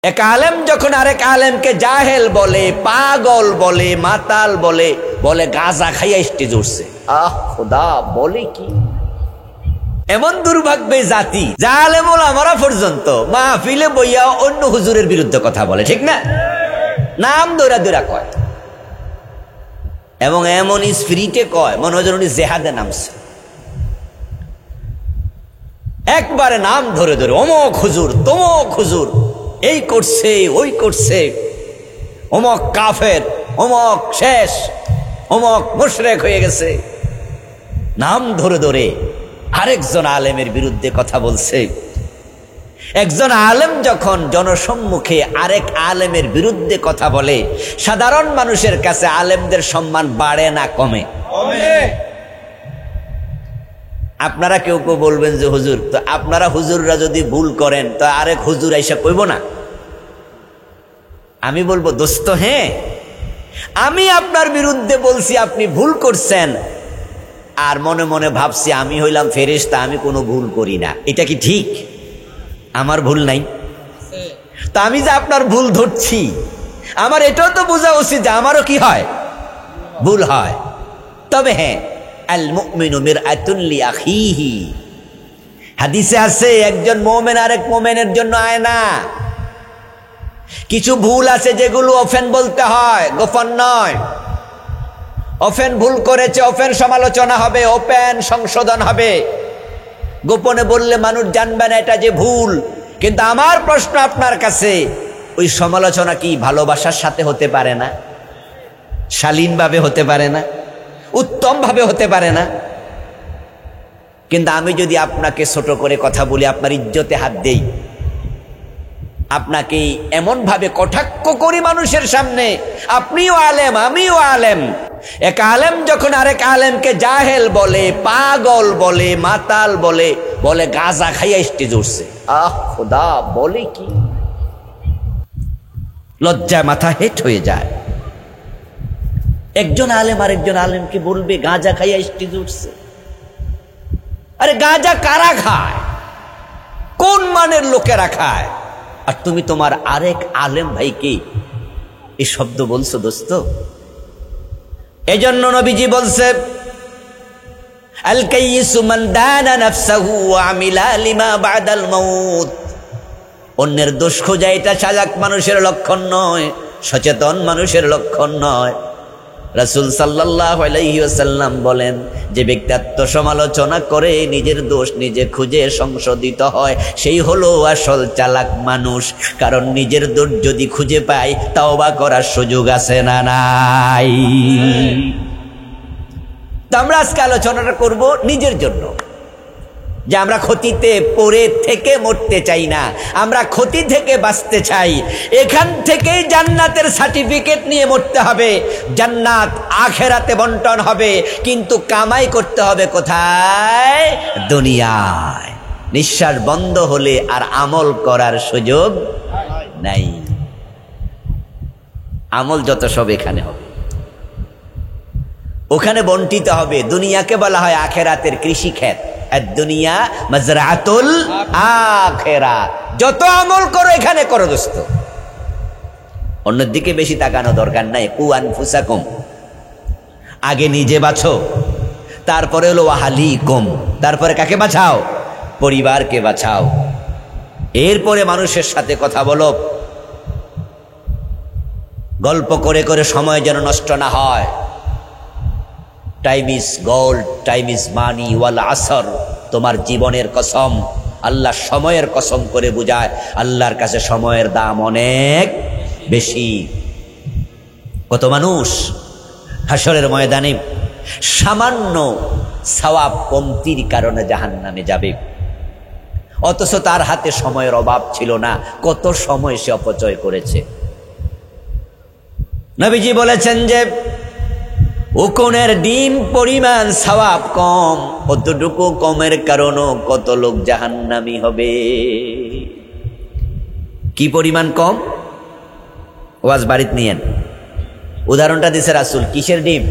এক আলেম যখন আরেক আলেমকে জাহেল বলে, পাগল বলে, মাতাল বলে, বলে গাঁজা খাইয়া স্টেজে উঠছে। আহ খোদা, বলে কি! এমন দুর্ভাগ্যে জাতি যা আলেম ওলামারা পর্যন্ত মাহফিলে বইয়া অন্য হুজুরের বিরুদ্ধে কথা বলে, ঠিক না? নাম দৌড়া দৌড়া কয়, এবং এমন স্পিরিটে কয় মনে হয় উনি জেহাদে নামছে। একবারে নাম ধরে ধরে অমক হুজুর, তমক হুজুর, এই করছে, ওই করছে, অমক কাফের, অমক শেষ, অমক মুশরিক হয়ে গেছে। নাম ধরে ধরে আরেকজন আলেমের বিরুদ্ধে কথা বলছে। একজন আলেম যখন জনসম্মুখে আরেক আলেমের বিরুদ্ধে কথা বলে, সাধারণ মানুষের কাছে আলেমদের সম্মান বাড়ে না কমে? আপনারা কেউ কেউ বলবেন যে হুজুর, তো আপনারা হুজুররা যদি ভুল করেন তো আরেক হুজুর আইসা কইব না? আমি বলবো, দোস্ত, হ্যাঁ, আমি আপনার বিরুদ্ধে বলছি, আপনি ভুল করছেন, আর মনে মনে ভাবছি আমি হইলাম ফেরেশতা, আমি কোনো ভুল করি না। এটা কি ঠিক? আমার ভুল নাই? তো আমি যে আপনার ভুল ধরছি, আমার এটাও তো বোঝা উচিত যে আমারও কি হয়, ভুল হয়। তবে হ্যাঁ, আল মুমিনু মিরআতুন লিআখিহি, হাদিসে আছে একজন মুমিন আরেক মুমিনের জন্য আয়না। কিছু ভুল আছে যেগুলো ওপেন বলতে হয়, গোপন নয়। ওপেন ভুল করেছে, ওপেন সমালোচনা হবে, ওপেন সংশোধন হবে। গোপনে বললে মানুষ জানবে না এটা যে ভুল। কিন্তু আমার প্রশ্ন আপনার কাছে, ওই সমালোচনা কি ভালোবাসার সাথে হতে পারে না? শালীনভাবে হতে পারে না? উত্তম ভাবে হতে পারে না? কিন্তু আমি যদি আপনাকে ছোট করে কথা বলি, আপনার ইজ্জতে হাত দেই, আপনাকে এমন ভাবে কটাক্ষ করি মানুষের সামনে, আপনিও আলেম, আমিও আলেম, এক আলেম যখন আরেক আলেমকে জাহেল বলে, পাগল বলে, মাতাল বলে, বলে গাঁজা খাইয়া স্টেজে উঠছে। আহ খোদা, বলে কি! লজ্জায় মাথা হেট হয়ে যায়। একজন আলেম আরেকজন আলেমকে বলবে গাঁজা খাইয়া স্টেজে উঠছে। আরে গাঁজা কারা খায়? কোন মানের লোকেরা খায়? আর তুমি তোমার আরেক আলেম ভাইকে এই শব্দ বলছো, দোস্ত। এজন্য নবীজি বলছে, আল কাইয়িসু মান দানা নাফসাহু ওয়া আমিলা লিমা বাদাল মাউত। অন্যের দোষ খোঁজা এটা চালাক মানুষের লক্ষণ নয়, সচেতন মানুষের লক্ষণ নয়। রাসূল সাল্লাল্লাহু আলাইহি ওয়াসাল্লাম বলেন, যে ব্যক্তি আত্মসমালোচনা করে নিজের দোষ নিজে খুঁজে সংশোধিত হয়, সেই হলো আসল চালাক মানুষ। কারণ নিজের দোষ যদি খুঁজে পায়, তওবা করার সুযোগ আছে না নাই? তো আমরা আজকে আলোচনাটা করব নিজের জন্য, যে আমরা ক্ষতিতে পড়ে থেকে মরতে চাই না, আমরা ক্ষতি থেকে বাঁচতে চাই। এখান থেকেই জান্নাতের সার্টিফিকেট নিয়ে মরতে হবে। জান্নাত আখেরাতে বন্টন হবে, কিন্তু কামাই করতে হবে কোথায়? দুনিয়ায়। নিঃশ্বাস বন্ধ হলে আর আমল করার সুযোগ নাই। আমল যত সব এখানে হবে, ওখানে বন্টিত হবে। দুনিয়াকে বলা হয় আখেরাতের কৃষিক্ষেত। দুনিয়া মাজরাতুল আখিরা। যত আমল করো এখানে করো দোস্ত, অন্যদিকে বেশি তাকানো দরকার নাই। কু আনফুসাকুম, আগে নিজে বাঁচো, তারপরে হলো আহলিকুম, তারপরে কাকে বাঁচাও? পরিবারকে বাঁচাও। এরপরে মানুষের সাথে কথা বলো। গল্প করে করে সময় যেন নষ্ট না হয়। Time is gold, time is money, ওয়াল আসর। তোমার জীবনের কসম, আল্লাহ সময়ের কসম করে বুঝায়, আল্লাহর কাছে সময়ের দাম অনেক বেশি। কত মানুষ হাসরের ময়দানে সামান্য সওয়াব কমতির কারণে জাহান্নামে যাবে, অথচ তার হাতে সময়ের অভাব ছিল না। কত সময় সে অপচয় করেছে। নবীজি বলেছেন যে উকুনের ডিম পরিমাণ সওয়াব কম, অতটুকু কমের কারণে কত লোক জাহান্নামী হবে। কি পরিমাণ কম? ওয়াজ বাড়িত নিয়েন। উদাহরণটা দিছে রাসূল। কিসের ডিম?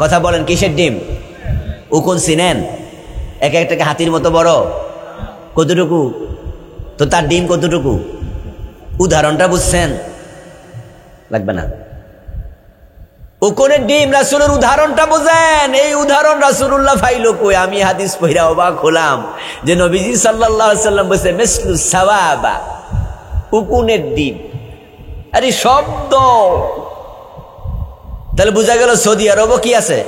কথা বলেন, কিসের ডিম? উকুন চিনেন? এক একটাকে হাতির মতো বড়। কতটুকু? তো তার ডিম কতটুকু? উদাহরণটা বুঝছেন? লাগবে না। উকুনের ডিম রাসূলের উদাহরণটা বুঝেন। এই উদাহরণ রাসূলুল্লাহ ফাইলো কই? আমি হাদিস পড়া অবাক হলাম যে নবীজি সাল্লাল্লাহু আলাইহি সাল্লাম বলেছে মিসলু সাওয়াবা, উকুনের ডিম। আরে শব্দ, তাহলে বোঝা গেল সৌদি আরবও কি আছে?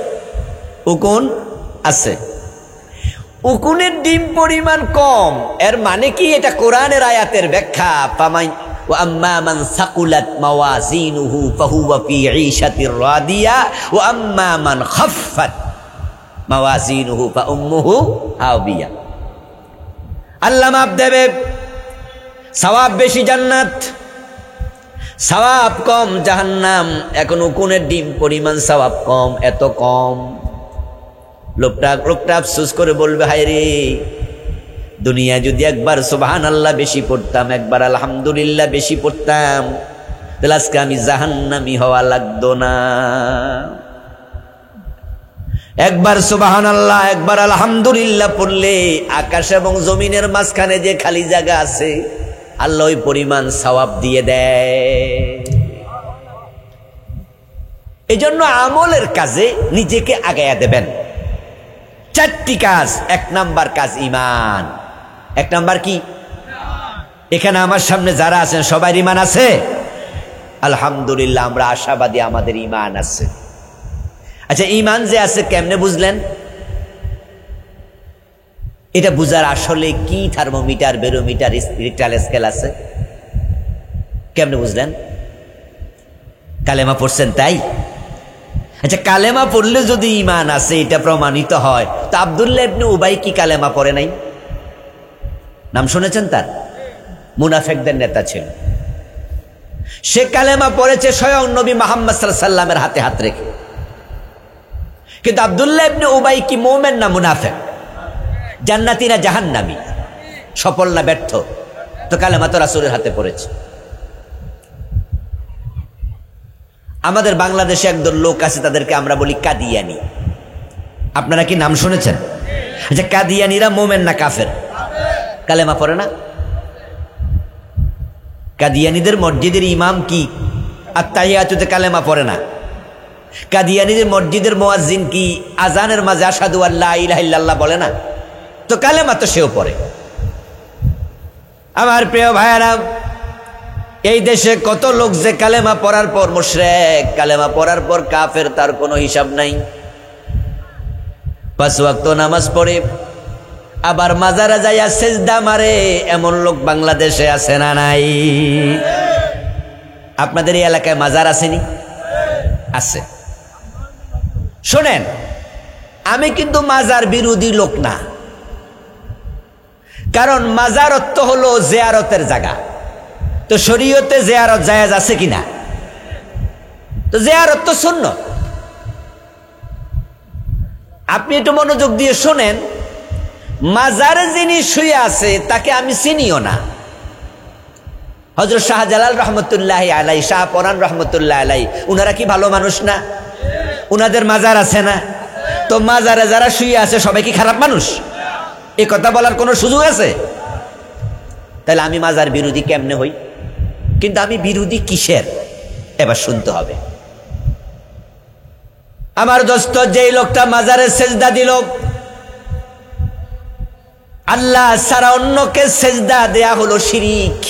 উকুন আছে। উকুনের ডিম পরিমাণ কম, এর মানে কি? এটা কোরআনের আয়াতের ব্যাখ্যা। وأما من ثقلت موازينه فهو في عيشة راضية وأما من خفت موازينه فأمه هاوية। আল্লাহ মাপ দেবে, সওয়াব বেশি জান্নাত, সওয়াব কম জাহান্নাম। এখন উকুনের ডিম পরিমাণ সওয়াব কম, এত কম। লোকটা আফসোস করে বলবে, হায় রে, দুনিয়া যদি একবার সুবহানাল্লাহ বেশি পড়তাম, একবার আলহামদুলিল্লাহ বেশি পড়তাম, তাহলে আজকে আমি জাহান্নামী হওয়া লাগতো না। একবার সুবহানাল্লাহ, একবার আলহামদুলিল্লাহ পড়লে আকাশ এবং জমিনের মাঝখানে যে খালি জায়গা আছে আল্লাহ ওই পরিমাণ সওয়াব দিয়ে দেয়। এজন্য আমলের কাজে নিজেকে আগায়া দেবেন। 4টি কাজ। 1 নাম্বার কাজ ঈমান। 1 নাম্বার কি? এখানে আমার সামনে যারা আছেন সবার ঈমান আছে? আলহামদুলিল্লাহ, আমরা আশাবাদী, আমাদের ঈমান আছে। আচ্ছা, ঈমান যে আছে কেমনে বুঝলেন? এটা বুঝার আসলে কি থার্মোমিটার, বেরোমিটার, স্পিরিটাল স্কেল আছে? কেমনে বুঝলেন? কালেমা পড়ছেন তাই? আচ্ছা, কালেমা পড়লে যদি ঈমান আছে এটা প্রমাণিত হয়, তো আব্দুল্লাহ ইবনে উবাই কি কালেমা পড়ে নাই? নাম শুনেছেন তার? মুনাফিকদের নেতা ছিল। সে কালেমা পড়েছে স্বয়ং নবী মুহাম্মদ সাল্লাল্লাহু আলাইহি সাল্লামের হাতে হাত রেখে। কিন্তু আব্দুল্লাহ ইবনে উবাই কি মুমিন না মুনাফিক? জান্নাতি না জাহান্নামী? সফল না ব্যর্থ? তো কালেমা তো রাসূলের হাতে পড়েছে। আমাদের বাংলাদেশে একদল লোক আছে, তাদেরকে আমরা বলি কাদিয়ানি। আপনারা কি নাম শুনেছেন? আচ্ছা, কাদিয়ানিরা মোমেন না কাফের? কালেমা পড়ে না? কাদিয়ানিদের মসজিদের ইমাম কি আত্তাহিয়াতুতে কালেমা পড়ে না? কাদিয়ানিদের মসজিদের মুয়াজ্জিন কি আজানের মাঝে আশহাদু আল্লা ইলাহা ইল্লাল্লাহ বলে না? তো কালেমা তো সেও পড়ে। আমার প্রিয় ভাইয়েরা, এই দেশে কত লোক যে কালেমা পড়ার পর মুশরিক, কালেমা পড়ার পর কাফের, তার কোনো হিসাব নাই। 5 ওয়াক্ত নামাজ পড়ে আবার মাজারে যাইয়া সেজদা মারে, এমন লোক বাংলাদেশে আছে না নাই? আপনাদের এই এলাকায় মাজার আসেনি? আছে। শোনেন, আমি কিন্তু মাজার বিরোধী লোক না, কারণ মাজার অর্থ হলো জিয়ারতের জায়গা। তো শরীয়তে জিয়ারত জায়েজ আছে কিনা? তো জিয়ারত তো সুন্নাত। আপনি একটু মনোযোগ দিয়ে শোনেন, মাজারে যিনি শুয়ে আছে তাকে আমি চিনিও না। হযরত শাহজালাল রহমতুল্লাহ আলাইহি, শাহ পরান রহমতুল্লাহ আলাইহি, উনারা কি ভালো মানুষ না? উনাদের মাজার আছে না? তো মাজারে যারা শুয়ে আছে সবাই কি খারাপ মানুষ? এই কথা বলার কোনো সুযোগ আছে? তাহলে আমি মাজার বিরোধী কেমনে হই? কিন্তু আমি বিরোধী কিসের এবার শুনতে হবে। আমার দোস্ত, যেই লোকটা মাজারে সেজদা দিল, আল্লাহ ছাড়া অন্যকে সেজদা দেয়া হলো শিরিক।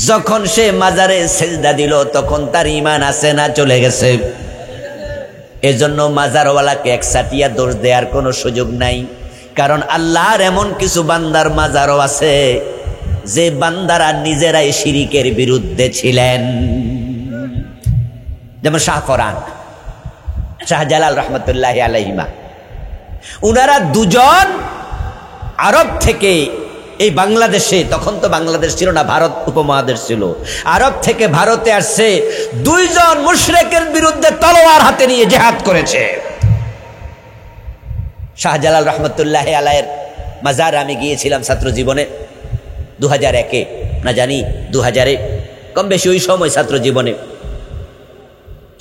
যখন সে মাজারে সেজদা দিল তখন তার ঈমান আছে না চলে গেছে? এজন্য মাজারওয়ালাকে একসাটিয়া দোষ দেওয়ার কোনো সুযোগ নাই। কারণ আল্লাহর এমন কিছু বান্দার মাজারও আছে যে বান্দারা নিজেরাই শিরিকের বিরুদ্ধে ছিলেন। যেমন শাহ পরান, শাহজালাল রহমতুল্লাহ আলাইহিমা, উনারা দুজন আরব থেকে এই বাংলাদেশে, তখন তো বাংলাদেশ ছিল না, ভারত উপমহাদেশ ছিল, আরব থেকে ভারতে আসছে, 2 জন মুশরিকের বিরুদ্ধে তলোয়ার হাতে নিয়ে জিহাদ করেছে। শাহজালাল রহমতুল্লাহ আলাইহির মাজার আমি গিয়েছিলাম ছাত্র জীবনে 2001-এ, না জানি 2000-এ, কম বেশি ওই সময় ছাত্র জীবনে।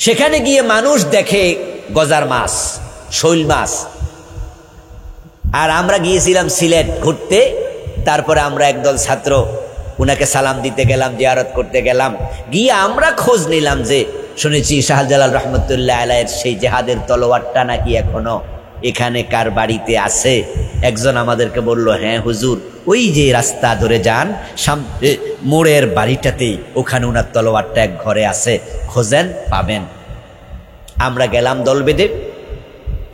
সেখানে গিয়ে মানুষ দেখে গজার মাছ, শৈল মাছ। আর আমরা গিয়েছিলাম সিলেট ঘুরতে। তারপরে আমরা একদল ছাত্র উনাকে সালাম দিতে গেলাম, জিয়ারত করতে গেলাম, গিয়ে আমরা খোঁজ নিলাম যে শুনেছি শাহজালাল রহমতুল্লাহ আলাইহির সেই জেহাদের তলোয়ারটা নাকি এখনো এখানে কার বাড়িতে আছে। একজন আমাদেরকে বলল, হ্যাঁ হুজুর, ওই যে রাস্তা ধরে যান সামনে মোড়ের বাড়িটাতেই ওখানে উনার তলোয়ারটা এক ঘরে আছে, খোঁজেন পাবেন। আমরা গেলাম দল বেঁধে,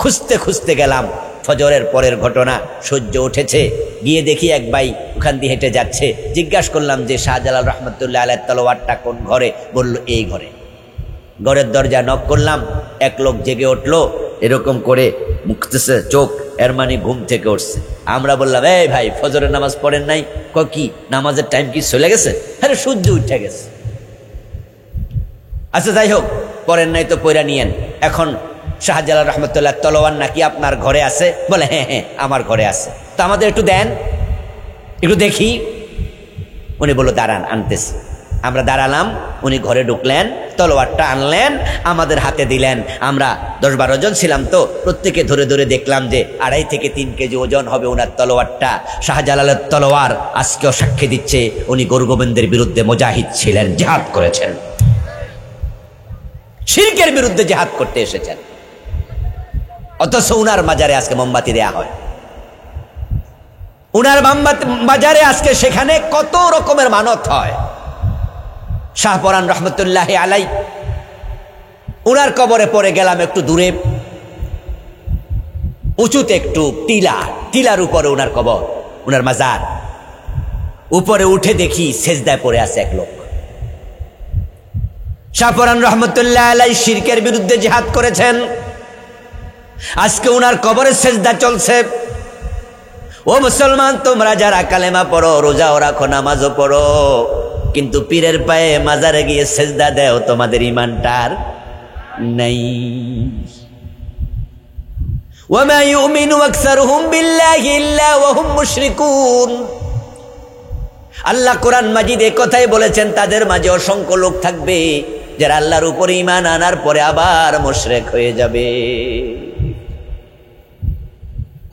খুঁজতে খুঁজতে গেলাম। ফজরের পরের ঘটনা, সূর্য উঠেছে, গিয়ে দেখি এক ভাই ওখান দিয়ে হেঁটে যাচ্ছে। জিজ্ঞাসা করলাম যে শাহজালাল রহমতুল্লাহ আলাইহির তলোয়ারটা কোন ঘরে? বলল এই ঘরে। ঘরের দরজা নক করলাম, এক লোক জেগে উঠলো, এরকম করে মুখতেছে চোখ, এর মানে ঘুম থেকে উঠছে। আমরা বললাম, এই ভাই ফজরের নামাজ পড়েন নাই? কি নামাজের টাইম কি চলে গেছে? আরে সূর্য উঠে গেছে। আচ্ছা যাই হোক, পড়েন নাই তো পয়রা নিয়েন। এখন শাহজালাল রহমতুল্লাহ তলোয়ার নাকি আপনার ঘরে আছে? বলে হ্যাঁ হ্যাঁ আমার ঘরে আছে। তো আমাদের একটু দেন, একটু দেখি। উনি বলল দাঁড়ান, আনতেছি। আমরা দাঁড়ালাম, উনি ঘরে ঢুকলেন, তলোয়ারটা আনলেন, আমাদের হাতে দিলেন। আমরা 10-12 জন ছিলাম, তো প্রত্যেকে ধরে ধরে দেখলাম যে 2.5 থেকে 3 কেজি ওজন হবে ওনার তলোয়ারটা। শাহজালালের তলোয়ার আজকেও সাক্ষী দিচ্ছে উনি গোরগোবিন্দের বিরুদ্ধে মুজাহিদ ছিলেন, জিহাদ করেছেন, শিরকের বিরুদ্ধে জিহাদ করতে এসেছেন। অথচ উনার মাজারে আজকে মোমবাতি দেয়া হয়, উনার মাজারে আজকে সেখানে কত রকমের মানত হয়। শাহপরান রহমতুল্লাহ আলাই, উনার কবরে পড়ে গেলাম একটু দূরে, উঁচুতে একটু টিলার উপরে উনার কবর, উনার মাজার। উপরে উঠে দেখি সেজদায় পড়ে আছে এক লোক। শাহপরান রহমতুল্লাহ আলাই শিরকের বিরুদ্ধে জিহাদ করেছেন, আজকে উনার কবরে সেজদা চলছে। ও মুসলমান, তোমরা যারা কালেমা পড়ো, রোজাও রাখো, নামাজও পড়ো, কিন্তু পীরের পায়ে মাজারে গিয়ে সেজদা দেও, তোমাদের ঈমানটার নাই। ওয়ামা ইউমিনু আকসারুহুম বিল্লাহি ইল্লা ওয়া হুম মুশরিকুন। আল্লাহ কোরআন মাজিদে কথাই বলেছেন, তাদের মাঝে অসংখ্য লোক থাকবে যারা আল্লাহর উপর ঈমান আনার পরে আবার মুশরিক হয়ে যাবে।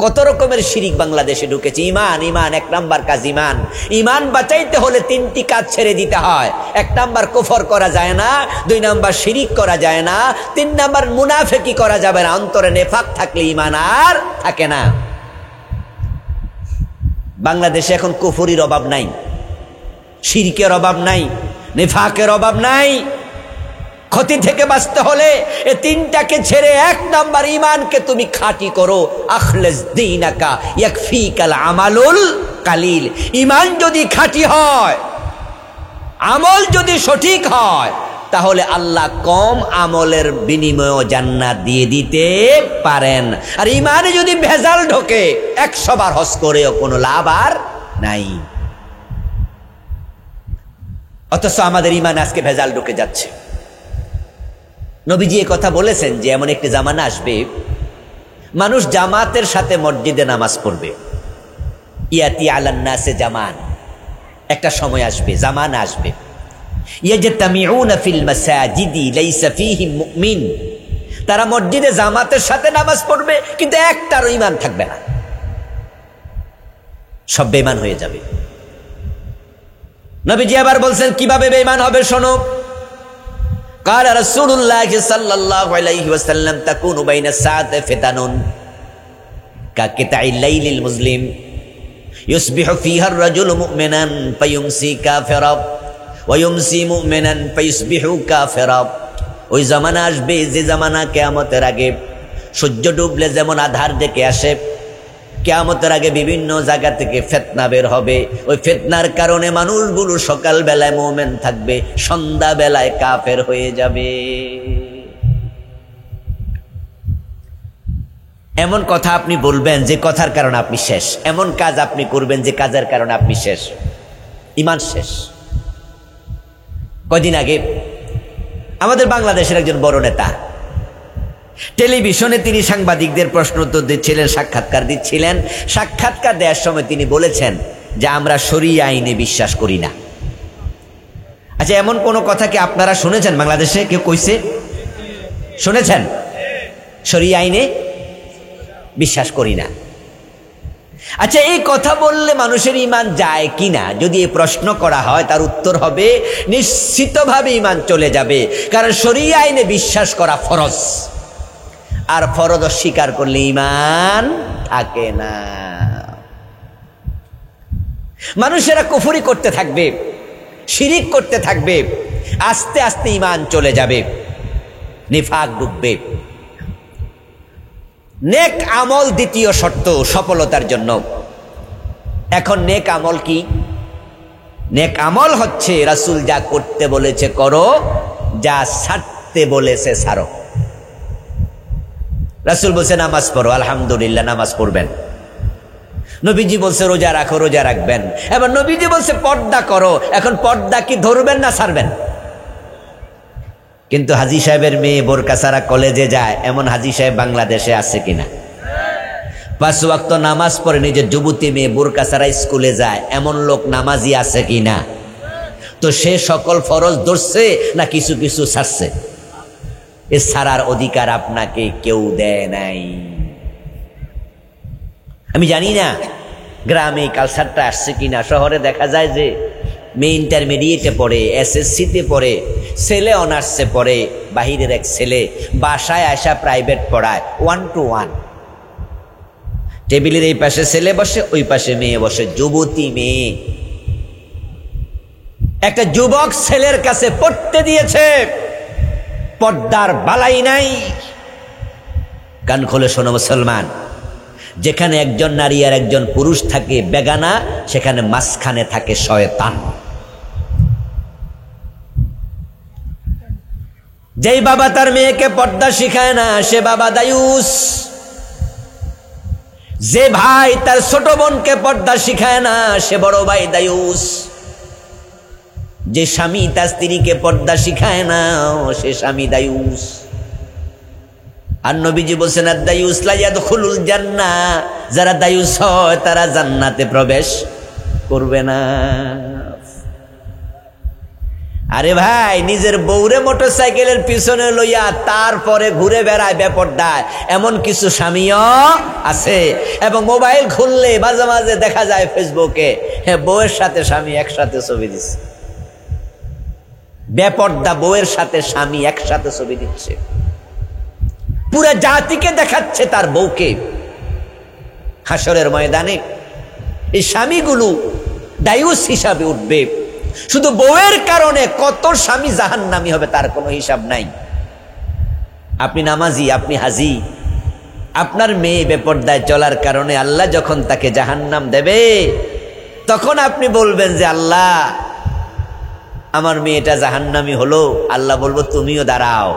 কত রকমের শিরিক বাংলাদেশে ঢুকেছে। ইমান 1 নাম্বার কাজ ইমান। ইমান বাঁচাইতে হলে 3টি কাজ ছেড়ে দিতে হয়। 1 নাম্বার কুফর করা যায় না, 2 নাম্বার শিরিক করা যায় না, 3 নাম্বার মুনাফিকি করা যাবে না। অন্তরে নেফাক থাকলে ইমান আর থাকে না। বাংলাদেশে এখন কুফরির অভাব নাই, শিরকের অভাব নাই, নেফাকের অভাব নাই। ক্ষতি থেকে বাঁচতে হলে এই 3টাকে ছেড়ে 1 নাম্বার ঈমানকে তুমি খাঁটি করো। আখলিস দীনাকা ইয়াকফিকাল আমালুল কালিল। ঈমান যদি খাঁটি হয়, আমল যদি সঠিক হয়, তাহলে আল্লাহ কম আমলের বিনিময়ে জান্নাত দিয়ে দিতে পারেন। আর ঈমানে যদি ভেজাল ঢোকে, 100 বার হজ করেও কোনো লাভ আর নাই। অথচ আমাদের ঈমান আজকে ভেজাল ঢুকে যাচ্ছে। নবীজি কথা বলেছেন যে এমন একটি জামানা আসবে, মানুষ জামাতের সাথে মসজিদে নামাজ পড়বে। ইয়াতি আলান নাসে জামান, একটা সময় আসবে, জামানা আসবে, ইয়াজতামিউনা ফিল মাসাজিদি লাইসা ফীহিম মুমিন। তারা মসজিদে জামাতের সাথে নামাজ পড়বে, কিন্তু একটারও ঈমান থাকবে না, সব বেঈমান হয়ে যাবে। নবীজি আবার বলছেন কিভাবে বেঈমান হবে, শোনো। قال رسول الله صلى الله عليه وسلم تكون بين الساعة فتن كقطع الليل المظلم يصبح فيها الرجل مؤمنا فيمسي كافرا ويمسي مؤمنا فيصبح كافرا। ওই জামানা আসবে যে জামানা কিয়ামতের আগে সূর্য ডুবলে যেমন আধার ডেকে আসে, কিয়ামতের আগে বিভিন্ন জায়গা থেকে ফিতনা বের হবে। ওই ফিতনার কারণে মানুষগুলো সকাল বেলায় মুমিন থাকবে, সন্ধ্যা বেলায় কাফের হয়ে যাবে। এমন কথা আপনি বলবেন যে কথার কারণে আপনি শেষ, এমন কাজ আপনি করবেন যে কাজের কারণে আপনি শেষ, ঈমান শেষ। কয়দিন আগে আমাদের বাংলাদেশের একজন বড় নেতা টেলিভিশনে তিনি সাংবাদিকদের প্রশ্ন উত্তর দিচ্ছিলেন, সাক্ষাৎকার দিচ্ছিলেন। সাক্ষাৎকার দেওয়ার সময় তিনি বলেছেন যে আমরা শরিয়া আইনে বিশ্বাস করি না। আচ্ছা, এমন কোন কথা কি আপনারা শুনেছেন বাংলাদেশে কেউ কইছে? শুনেছেন? শরিয়া আইনে বিশ্বাস করি না। আচ্ছা, এই কথা বললে মানুষের ঈমান যায় কিনা যদি এই প্রশ্ন করা হয়, তার উত্তর হবে নিশ্চিতভাবে ঈমান চলে যাবে। কারণ শরীয়ত আইনে বিশ্বাস করা ফরজ, আর ফরজ অস্বীকার করলে ঈমান থাকে না। মানুষেরা কুফরি করতে থাকবে, শিরিক করতে থাকবে, আস্তে আস্তে ঈমান চলে যাবে, নিফাক ডুববে। নেক আমল দ্বিতীয় শর্ত সফলতার জন্য। এখন নেক আমল কি? নেক আমল হচ্ছে রাসূল যা করতে বলেছে করো, যা ছাড়তে বলেছে ছাড়ো। রাসূল বলছে নামাজ পড়ো, আলহামদুলিল্লাহ নামাজ পড়বেন। নবীজি বলছে রোজা রাখো, রোজা রাখবেন। এবার নবীজি বলছে পর্দা করো, এখন পর্দা কি ধরবেন না ছাড়বেন? কিন্তু হাজী সাহেবের মেয়ে বোরকা ছাড়া কলেজে যায়, এমন হাজী সাহেব বাংলাদেশে আছে কিনা? 5 ওয়াক্ত নামাজ পড়ে নিজের যুবতী মেয়ে বোরকা ছাড়া স্কুলে যায়, এমন লোক নামাজি আছে কিনা? তো সে সকল ফরজ ধরছে না কিছু কিছু ছাড়ছে? এ ছাড়ার অধিকার আপনাকে কেউ দেয় নাই। আমি জানি না গ্রামে কালচারটা আসছে কিনা। শহরে দেখা যায় যে মেয়ে ইন্টারমিডিয়েটে পড়ে, SSC-তে পড়ে, ছেলে অনার্সে পড়ে, বাহিরের এক ছেলে বাসায় আসা প্রাইভেট পড়ায় 1 to 1। টেবিলের এই পাশে ছেলে বসে, ওই পাশে মেয়ে বসে, যুবতী মেয়ে। একটা যুবক ছেলের কাছে পড়তে দিয়েছে, পর্দার বালাই নাই। কান খুলে শোনো মুসলমান, যেখানে একজন নারী আর একজন পুরুষ থাকে বেগানা, সেখানে মাঝখানে থাকে শয়তান। যেই বাবা তার মেয়েকে পর্দা শিখায় না, সে বাবা দায়ুস। যে ভাই তার ছোট বোনকে পর্দা শিখায় না, সে বড় ভাই দায়ুস। যে স্বামী তার স্ত্রীকে পর্দা শিখায় না, সে স্বামী দায়ুস। আর নবীজি বলছেন আদ-দায়ুস লা ইয়াদখুলুল জান্নাহ, যারা দায়ুস হয় তারা জান্নাতে প্রবেশ করবে না। আরে ভাই, নিজের বউরে মোটরসাইকেলের পিছনে লইয়া তারপরে ঘুরে বেড়ায় বেপর্দায়, এমন কিছু স্বামীও আছে। এবং মোবাইল খুললে মাঝে মাঝে দেখা যায় ফেসবুকে বউয়ের সাথে স্বামী একসাথে ছবি দিচ্ছে। বেপর্দা বউয়ের সাথে স্বামী একসাথে ছবি দিচ্ছে, পুরা জাতিকে দেখাচ্ছে তার বউকে। হাসরের ময়দানে এই স্বামীগুলো দায়ুস হিসাবে উঠবে। শুধু বউয়ের কারণে কত স্বামী জাহান্নামী হবে তার কোনো হিসাব নাই। আপনি নামাজি, আপনি হাজি, আপনার মেয়ে বেপর্দায় চলার কারণে আল্লাহ যখন তাকে জাহান্নাম দেবে, তখন আপনি বলবেন যে আল্লাহ আমার মেয়েটা জাহান্নামী হলো। আল্লাহ বলবো তুমিও দাঁড়াও।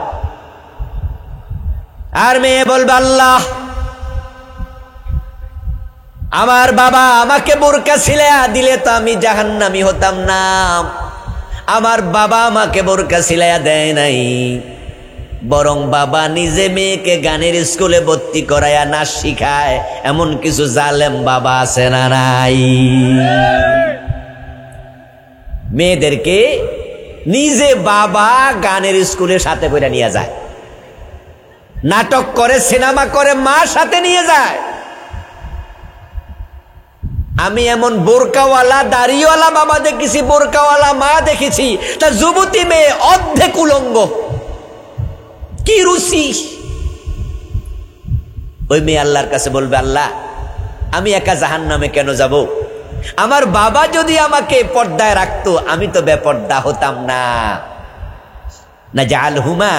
আর মেয়ে বলবে আল্লাহ আমার বাবা আমাকে বোরকা ছিলাইয়া দিলে তো আমি জাহান্নামী হতাম না। আমার বাবা আমাকে বোরকা ছিলাইয়া দেয় নাই, বরং বাবা নিজে মেয়েকে গানের স্কুলে ভর্তি করাইয়া নাচ শিখায়। এমন কিছু জালেম বাবা আছে না নাই? মেয়েদেরকে নিজে বাবা গানের স্কুলের সাথে করে নিয়ে যায়, নাটক করে, সিনেমা করে, মা সাথে নিয়ে যায়। আমি এমন বোরকাওয়ালা দাড়িওয়ালা বাবা দেখেছি, বোরকাওয়ালা মা দেখেছি, তা যুবতী মেয়ে অর্ধেক উলঙ্গ। কি রুচি! ওই মেয়ে আল্লাহর কাছে বলবে আল্লাহ আমি একা জাহান্নামে কেন যাব? আমার বাবা যদি আমাকে পর্দায় রাখতো আমি তো বেপর্দা হতাম না। নাজআলহুমা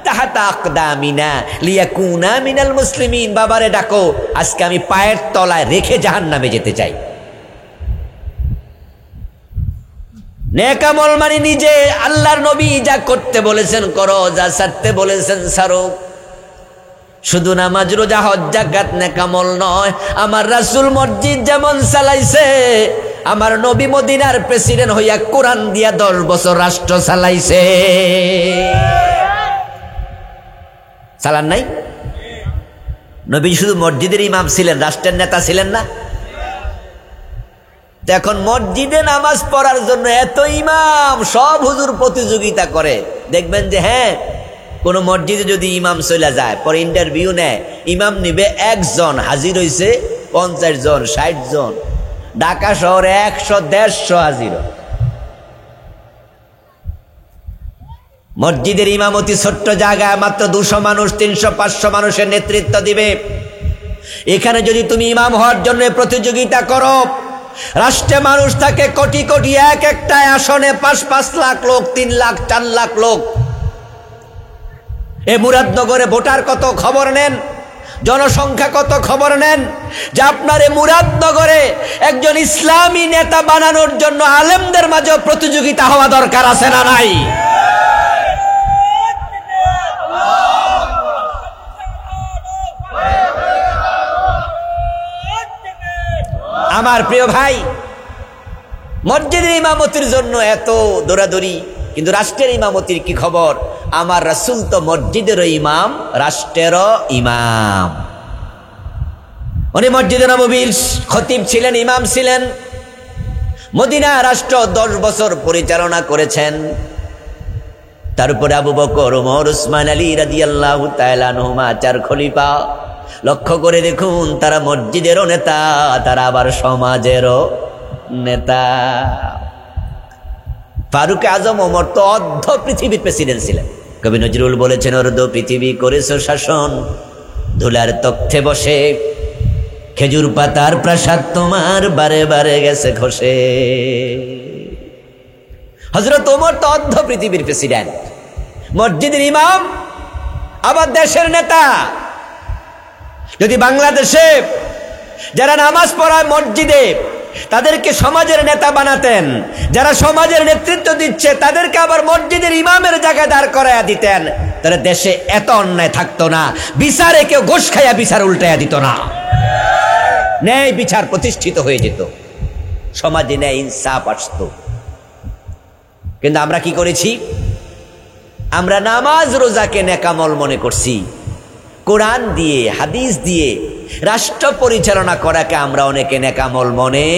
তাহাতা আকদামিনা লিয়াকুনা মিনাল মুসলিমিন। বাবারে ডাকো, আজকে আমি পায়ের তলায় রেখে জাহান্নামে যেতে চাই। নেক আমল মানে নিজে আল্লাহর নবী যা করতে বলেছেন করো, যা ছাড়তে বলেছেন ছাড়ো। শুধু নামাজ, রোজা, হজ, যাকাত নেক আমল নয়। আমার রাসূল মসজিদ যেমন চালাইছে, আমার নবী মদিনার প্রেসিডেন্ট হইয়া কোরআন দিয়া 10 বছর রাষ্ট্র চালাইছে। চালান নাই? নবী শুধু মসজিদের ইমাম ছিলেন, রাষ্ট্রের নেতা ছিলেন না? এখন মসজিদে নামাজ পড়ার জন্য এত ইমাম, সব হুজুর প্রতিযোগিতা করে। দেখবেন যে হ্যাঁ, কোন মসজিদে যদি ইমাম চলে যায়, পরে ইন্টারভিউ নেয়, ইমাম নিবে একজন, হাজির হইছে 50 জন 60 জন, ঢাকা শহরে 100-150 হাজির। মসজিদের ইমামতি ছোট্ট জায়গায় মাত্র 200 মানুষ, 300-500 মানুষের নেতৃত্ব দিবে। এখানে যদি তুমি ইমাম হওয়ার জন্য প্রতিযোগিতা করো, রাষ্ট্রে মানুষ থাকে কোটি কোটি, এক একটা আসনে 5-5 লাখ লোক, 3 লাখ 4 লাখ লোক। এ মুরাদনগরে ভোটার কত খবর নেন, জনসংখ্যা কত খবর নেন, যে আপনার এই মুরাদনগরে একজন ইসলামী নেতা বানানোর জন্য আলেমদের মাঝে প্রতিযোগিতা হওয়া দরকার আছে না নাই? আমার প্রিয় ভাই, মসজিদের ইমামতির জন্য এত দৌড়াদৌড়ি, কিন্তু রাষ্ট্রের ইমামতির কি খবর? আমার রাসূল তো মসজিদেরও ইমাম, রাষ্ট্রেরও ইমাম। উনি মসজিদে নববীর খতিব ছিলেন, ইমাম ছিলেন। মদিনা রাষ্ট্র 10 বছর পরিচালনা করেছেন। তারপরে আবু বকর, ওমর, উসমান, আলী রাদিয়াল্লাহু তাআলা আনহুমা 4 খলিফা। লক্ষ্য করে দেখুন, তারা মসজিদেরও নেতা, তারা আবার সমাজেরও নেতা। ফারুক আজম ওমর তো অর্ধ পৃথিবীর প্রেসিডেন্ট ছিলেন। কবি নজরুল বলেছেন, অর্ধ পৃথিবী করেছ শাসন, ধুলার তখ্তে বসে, খেজুর পাতার প্রাসাদ তোমার বারে বারে গেছে খসে। হযরত ওমর তো অর্ধ পৃথিবীর প্রেসিডেন্ট, মসজিদের ইমাম, আবার দেশের নেতা। যদি বাংলাদেশে যারা নামাজ পড়ায় মসজিদে, তাদেরকে সমাজের নেতা বানাতেন, যারা সমাজের নেতৃত্ব দিচ্ছে তাদেরকে আবার মসজিদের ইমামের জায়গায় দাঁড় করাইয়া দিতেন, তাহলে দেশে এত অন্যায় থাকতো না। বিচারে কেউ ঘুষ খাইয়া বিচার উল্টাইয়া দিত না, ন্যায় বিচার প্রতিষ্ঠিত হয়ে যেত, সমাজে ন্যায় ইনসাফ আসতো। কিন্তু আমরা কি করেছি? আমরা নামাজ রোজাকে নেকামল মনে করছি। কোরআন দিয়ে, হাদিস দিয়ে রাষ্ট্র পরিচালনা করাকে আমরা অনেকে নেকামল মনে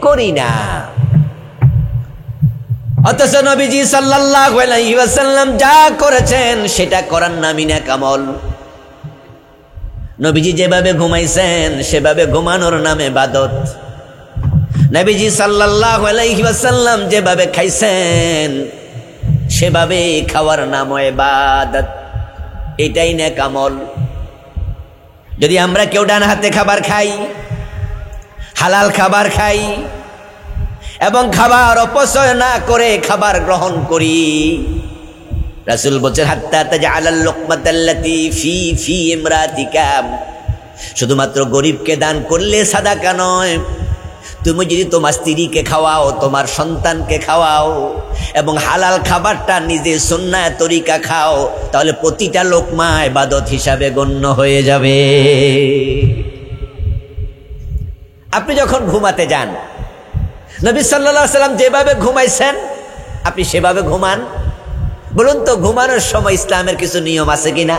করি না। অথচ নবীজি সাল্লাল্লাহু আলাইহি ওয়াসাল্লাম যা করেছেন সেটা করার নামই নেকামল। নবীজি যেভাবে ঘুমাইছেন সেভাবে ঘুমানোর নামে ইবাদত। নবীজি সাল্লাল্লাহু আলাইহি ওয়াসাল্লাম যেভাবে খাইছেন সেভাবে খাওয়ার নাম ইবাদত, এটাই নেকামল। যদি আমরা কেউ ডান হাতে খাবার খাই, হালাল খাবার খাই এবং খাবার অপচয় না করে খাবার গ্রহণ করি, রাসূল বলেন হাত্তা তাজআলাল লুকমাতাল্লাতী ফি ইমরাতিকা, শুধুমাত্র গরিবকে দান করলে সাদাকা নয়, তুমি যদি তোমার স্ত্রীকে খাওয়াও, তোমার সন্তানকে খাওয়াও এবং হালাল খাবারটা নিজে সুন্নাহ তরিকা খাও, তাহলে প্রতিটা লোকমা ইবাদত হিসাবে গণ্য হয়ে যাবে। আপনি যখন ঘুমাতে যান, নবী সাল্লাল্লাহু আলাইহি সাল্লাম যেভাবে ঘুমাইছেন আপনি সেভাবে ঘুমান। বলুন তো, ঘুমানোর সময় ইসলামের কিছু নিয়ম আছে কিনা?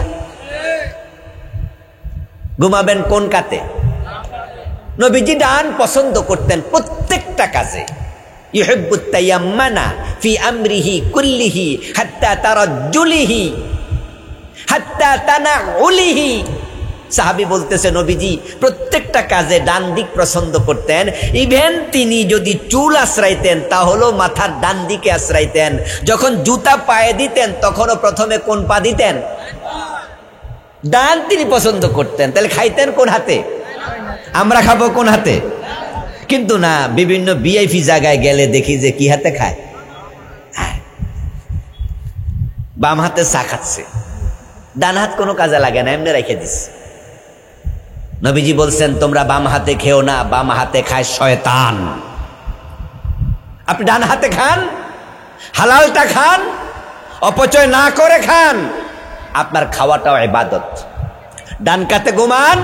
ঘুমাবেন কোন কাতে? নবীজি ডান পছন্দ করতেন প্রত্যেকটা কাজে। ইউহিব্বুত তায়াম্মানা ফি আমরিহি কুল্লিহি হাত্তা তারাজ্জুলিহি হাত্তা তানাউলিহি। সাহাবী বলতেছে, নবীজি প্রত্যেকটা কাজে ডান দিক পছন্দ করতেন। ইভেন তিনি যদি চুল আশ্রাইতেন তাহলেও মাথার ডান দিকে আশ্রাইতেন। যখন জুতা পায়ে দিতেন তখনও প্রথমে কোন পা দিতেন? ডান তিনি পছন্দ করতেন। তাহলে খাইতেন কোন হাতে? আমরা খাবো কোন হাতে? কিন্তু না, বিভিন্ন ভিআইপি জায়গায় গেলে দেখি যে কি হাতে খায়, বাম হাতে চা খাচ্ছে, ডান হাত কোনো কাজে লাগে না, এমনি রেখে দিস। নবীজি বলছেন, তোমরা বাম হাতে খেও না, বাম হাতে খায় শয়তান। আপনি ডান হাতে খান, হালালটা খান, অপচয় না করে খান, আপনার খাওয়াটাও ইবাদত। ডান কাতে ঘুমান,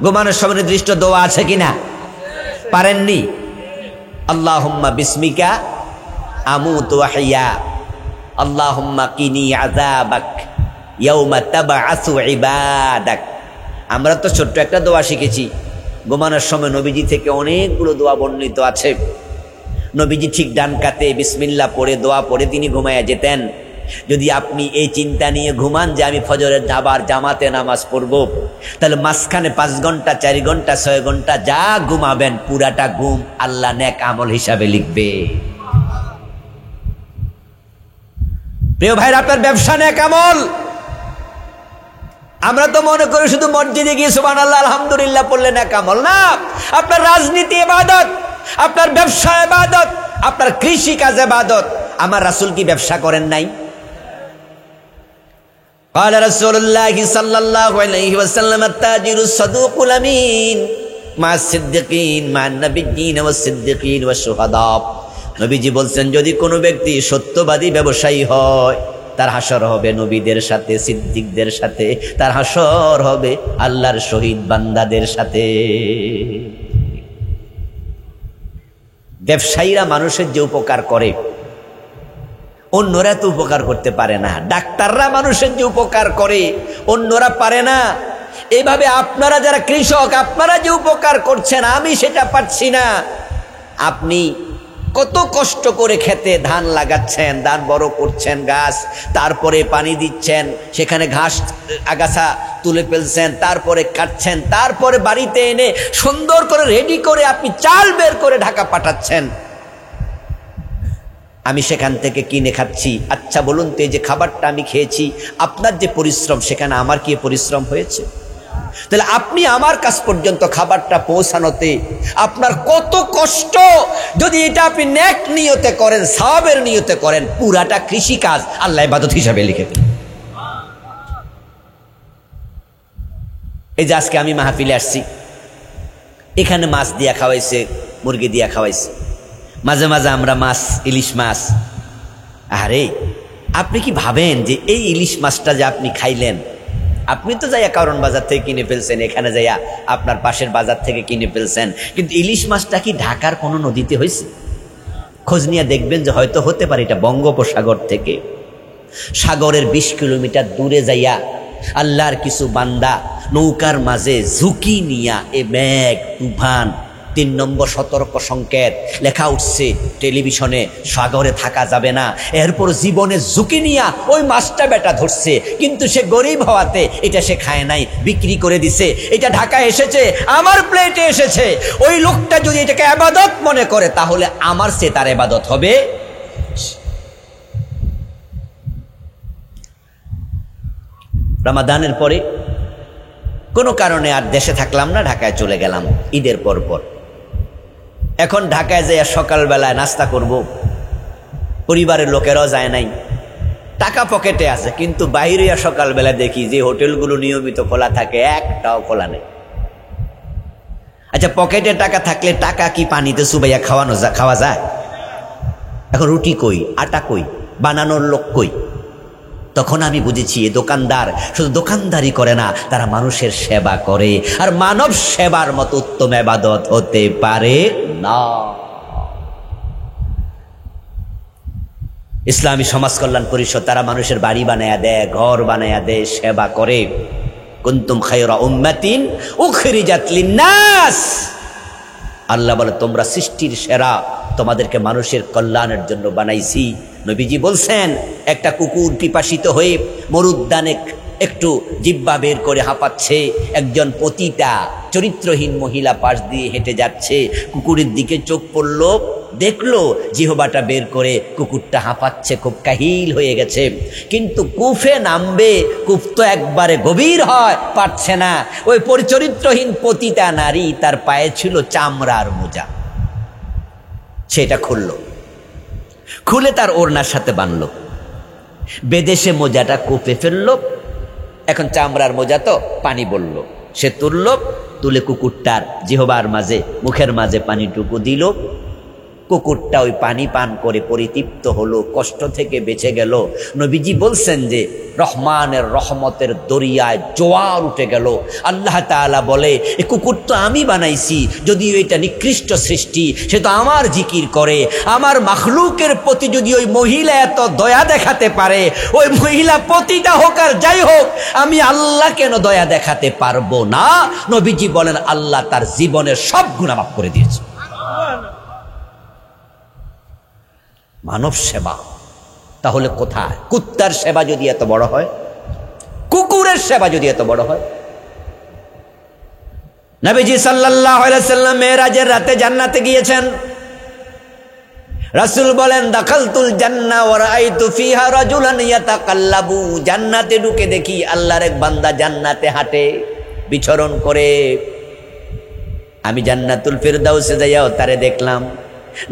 ঘুমানোর সময় নির্দিষ্ট দোয়া আছে কিনা? পারেননি? আল্লাহুম্মা বিসমিকা আমুতু ওয়া আহইয়া, আল্লাহুম্মা কিনি আযাবাক ইয়াউমা তাবআসু ইবাদাক। আমরা তো ছোট্ট একটা দোয়া শিখেছি, ঘুমানোর সময় নবীজি থেকে অনেকগুলো দোয়া বর্ণিত আছে। নবীজি ঠিক ডান কাতে বিসমিল্লাহ পড়ে দোয়া পড়ে তিনি ঘুমাইয়া যেতেন। যদি আপনি এই চিন্তা নিয়ে ঘুমান যে আমি ফজরের আবার জামাতে নামাজ পড়ব, তাহলে মাঝখানে 5 ঘন্টা 4 ঘন্টা 6 ঘন্টা যা ঘুমাবেন পুরাটা ঘুম আল্লাহ নেক আমল হিসাবে লিখবে। প্রিয় ভাইরা, আপনার ব্যবসা নেক আমল। আমরা তো মনে করি শুধু মসজিদে গিয়ে সুবহানাল্লাহ আলহামদুলিল্লাহ পড়লে নেক আমল। না, আপনার রাজনীতি ইবাদত, আপনার ব্যবসা ইবাদত, আপনার কৃষি কাজ ইবাদত। আমার রাসূল কি ব্যবসা করেন নাই? قال رسول الله صلى الله عليه وسلم التاجر الصدوق الامين مع الصديقين مع النبيين والصديقين والشهداء। নবীজি বলছেন, যদি কোনো ব্যক্তি সত্যবাদী ব্যবসায়ী হয় তার হাসর হবে নবীদের সাথে, সিদ্দিকদের সাথে, তার হাসর হবে আল্লাহর শহীদ বান্দাদের সাথে। ব্যবসায়ীরা মানুষের যে উপকার করে অন্যরা তো উপকার করতে পারে না। ডাক্তাররা মানুষের যে উপকার করে অন্যরা পারে না। এইভাবে আপনারা যারা কৃষক, আপনারা যে উপকার করছেন আমি সেটা পাচ্ছি না। আপনি কত কষ্ট করে খেতে ধান লাগাচ্ছেন, ধান বড় করছেন, গাছ, তারপরে পানি দিচ্ছেন, সেখানে ঘাস আগাছা তুলে ফেলছেন, তারপরে কাটছেন, তারপরে বাড়িতে এনে সুন্দর করে রেডি করে আপনি চাল বের করে ঢাকা পাঠাচ্ছেন। আমি সেখান থেকে কিনে খাচ্ছি। আচ্ছা বলুন তো, এই যে খাবারটা আমি খেয়েছি, আপনার যে পরিশ্রম, সেখানে আমার কি পরিশ্রম হয়েছে? তাহলে আপনি আমার কাছ পর্যন্ত খাবারটা পৌঁছানোতে আপনার কত কষ্ট। যদি এটা আপনি নেক নিয়তে করেন, সওয়াবের নিয়তে করেন, পুরাটা কৃষি কাজ আল্লাহ ইবাদত হিসাবে লিখে দেন। এই যে আজকে আমি মাহফিলে আসছি, এখানে মাছ দিয়া খাওয়াইছে, মুরগি দিয়া খাওয়াইছে, মাঝে মাঝে আমরা মাছ, ইলিশ মাছ। আরে আপনি কি ভাবেন যে এই ইলিশ মাছটা যে আপনি খাইলেন, আপনি তো যাইয়া কারণ বাজার থেকে কিনে ফেলছেন, এখানে যাইয়া আপনার পাশের বাজার থেকে কিনে ফেলছেন, কিন্তু ইলিশ মাছটা কি ঢাকার কোনো নদীতে হয়েছে? খোঁজ নিয়ে দেখবেন যে হয়তো হতে পারে এটা বঙ্গোপসাগর থেকে। সাগরের 20 কিলোমিটার দূরে যাইয়া আল্লাহর কিছু বান্দা নৌকার মাঝে ঝুঁকি নিয়া এ মেঘ তুফান 3 নম্বর সতর্ক সংকেত লেখা উঠছে টেলিভিশনে, সাগরে থাকা যাবে না। এরপর জীবনে ঝুঁকি নিয়া ওই মাছটা বেটা ধরছে, কিন্তু সে গরিব হওয়াতে এটা সে খায় নাই, বিক্রি করে দিছে। এটা ঢাকায় এসেছে, আমার প্লেটে এসেছে। ওই লোকটা যদি এটাকে ইবাদত মনে করে তাহলে আমার সে তার ইবাদত হবে। রমাদানের পরে কোনো কারণে আর দেশে থাকলাম না, ঢাকায় চলে গেলাম ঈদের পর। এখন ঢাকায় যাইয়া সকালবেলায় নাস্তা করব, পরিবারের লোকেরাও যায় নাই, টাকা পকেটে আছে, কিন্তু বাইরে সকালবেলা দেখি যে হোটেলগুলো নিয়মিত খোলা থাকে একটাও খোলা নেই। আচ্ছা, পকেটে টাকা থাকলে টাকা কি পানিতে চুবাইয়া খাওয়া যায়? এখন রুটি কই, আটা কই, বানানোর লোক কই? তখন আমি বুঝেছি এ দোকানদার শুধু দোকানদারি করে না, তারা মানুষের সেবা করে। আর মানব সেবার মতো উত্তম ইবাদত হতে পারে না। ইসলামী সমাজ কল্যাণ পরিষদ তারা মানুষের বাড়ি বানায়া দেয়, ঘর বানায়া দেয়, সেবা করে। কুনতুম খায়রা উম্মাতিন উখরিজাত লিন্নাস। আল্লাহ বলে তোমরা সৃষ্টির সেরা, তোমাদেরকে মানুষের কল্যাণের জন্য বানাইছি। নবীজি বলছেন, একটা কুকুর পিপাসিত হয়ে মরুদ্যানে একটু জিহ্বা বের করে হাঁপাচ্ছে, একজন পতিতা চরিত্রহীন মহিলা পাশ দিয়ে হেঁটে যাচ্ছে, কুকুরের দিকে চোখ পড়ল, দেখলো জিহ্বাটা বের করে কুকুরটা হাঁপাচ্ছে, খুব কাহিল হয়ে গেছে, কিন্তু কুফে নামবে, কূপ তো একবারে গভীর হয়, পারছে না। ওই পরিচরিত্রহীন পতিতা নারী, তার পায়ে ছিল চামড়ার মোজা, সেটা খুলে তার ওড়নার সাথে বাঁধলো, বেঁধে সে মোজাটা কূপে ফেললো। এখন চামড়ার মোজা তো পানি বলল, সে তুলে কুকুরটার জিহ্বার মাঝে, মুখের মাঝে পানিটুকু দিল। কুকুরটা ওই পানি পান করে পরিতৃপ্ত হলো, কষ্ট থেকে বেঁচে গেল। নবীজি বলছেন যে রহমানের রহমতের দরিয়ায় জোয়ার উঠে গেল। আল্লাহ তাআলা বলে, এই কুকুর তো আমি বানাইছি, যদিও এটা নিকৃষ্ট সৃষ্টি, সে তো আমার জিকির করে। আমার মাখলুকের প্রতি যদি ওই মহিলা এত দয়া দেখাতে পারে, ওই মহিলা পতিতা হোক আর যাই হোক, আমি আল্লাহ কেন দয়া দেখাতে পারবো না? নবীজি বলেন, আল্লাহ তার জীবনের সব গুনাহ মাফ করে দিয়েছে। মানব সেবা, তাহলে কোথায়? কুত্তার সেবা যদি এত বড় হয়, কুকুরের সেবা যদি এত বড় হয়। নবীজি সাল্লাল্লাহু আলাইহি ওয়াসাল্লাম মেরাজের রাতে জান্নাতে গিয়েছেন। রাসূল বলেন, দাখালতুল জান্নাহ ওয়া রাআইতু ফিহা রাজুলান ইয়াতাকাল্লাবু। জান্নাতে ঢুকে দেখি আল্লাহর এক বান্দা জান্নাতে হাঁটে, বিচরণ করে। আমি জান্নাতুল ফিরদাউসে যাইয়াও তারে দেখলাম,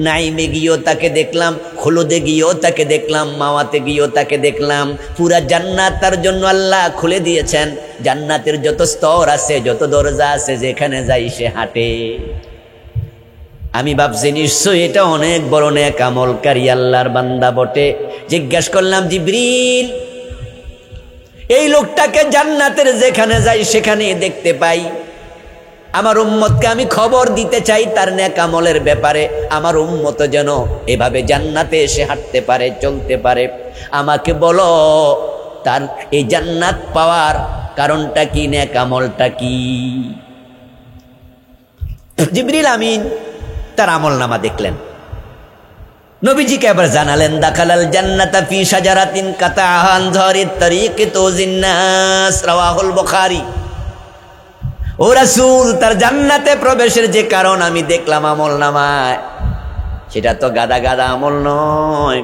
নাইমে গিয়েও তাকে দেখলাম, খুলুদে গিয়েও তাকে দেখলাম, মাওয়াতে গিয়েও তাকে দেখলাম। পুরা জান্নাত তার জন্য আল্লাহ খুলে দিয়েছেন। জান্নাতের যত স্তর আছে, যত দরজা আছে, যেখানে যাই সে হাঁটে। আমি ভাবছি নিশ্চয়ই এটা অনেক বড় নেক আমলকারী আল্লাহর বান্দা বটে। জিজ্ঞাসা করলাম, জিবরিল, এই লোকটাকে জান্নাতের যেখানে যাই সেখানে দেখতে পাই, আমার উম্মতকে আমি খবর দিতে চাই তার নেক আমলের ব্যাপারে। আমার উম্মত যেন এভাবে জান্নাতে এসে হাঁটতে পারে, চলতে পারে। আমাকে বলো তার এই জান্নাত পাওয়ার কারণটা কি, নেক আমলটা কি? জিবরিল আমিন তার আমলনামা দেখলেন, নবীজিকে আবার জানালেন, দাখালাল জান্নাতা ফি শাজারাতিন কাতাআহা আন যারিত তারিকি তুজিন নাস, রাওয়াহুল বুখারী। ও রাসূল, তার জান্নাতে প্রবেশের যে কারণ আমি দেখলাম আমলনামায়, সেটা তো গাদা গাদা আমল নয়,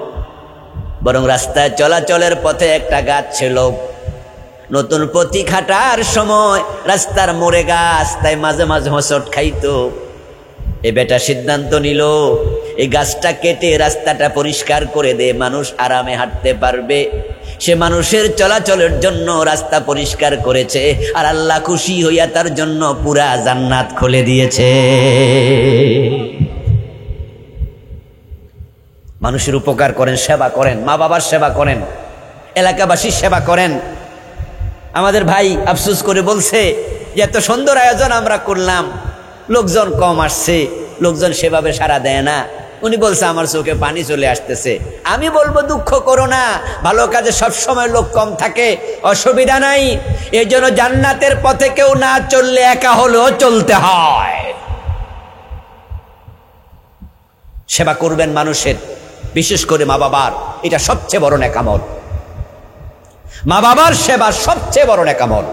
বরং রাস্তায় চলাচলের পথে একটা গাছ ছিল। নতুন পথি খাটার সময় রাস্তার মোড়ে গাছ, তাই মাঝে মাঝে হোঁচট খাইতো। এ বেটা সিদ্ধান্ত নিল, এই গাছটা কেটে রাস্তাটা পরিষ্কার করে দে, মানুষ আরামে হাঁটতে পারবে। সে মানুষের চলাচলের জন্য রাস্তা পরিষ্কার করেছে, আর আল্লাহ খুশি হইয়া তার জন্য পুরা জান্নাত খুলে দিয়েছে। মানুষের উপকার করেন, সেবা করেন, মা বাবার সেবা করেন, এলাকাবাসীর সেবা করেন। আমাদের ভাই আফসোস করে বলছে যে এত সুন্দর আয়োজন আমরা করলাম, লোকজন কম আসছে, লোকজন সেভাবে সাড়া দেয় না। উনি বলছে আমার চোখে পানি চলে আসতেছে। আমি বলবো দুঃখ করো না, ভালো কাজে সবসময় লোক কম থাকে, অসুবিধা নাই। এই জন্য জান্নাতের পথে কেউ না চললে একা হলেও চলতে হয়। সেবা করবেন মানুষের, বিশেষ করে মা বাবার, এটা সবচেয়ে বড় নেক আমল। মা বাবার সেবা সবচেয়ে বড় নেক আমল।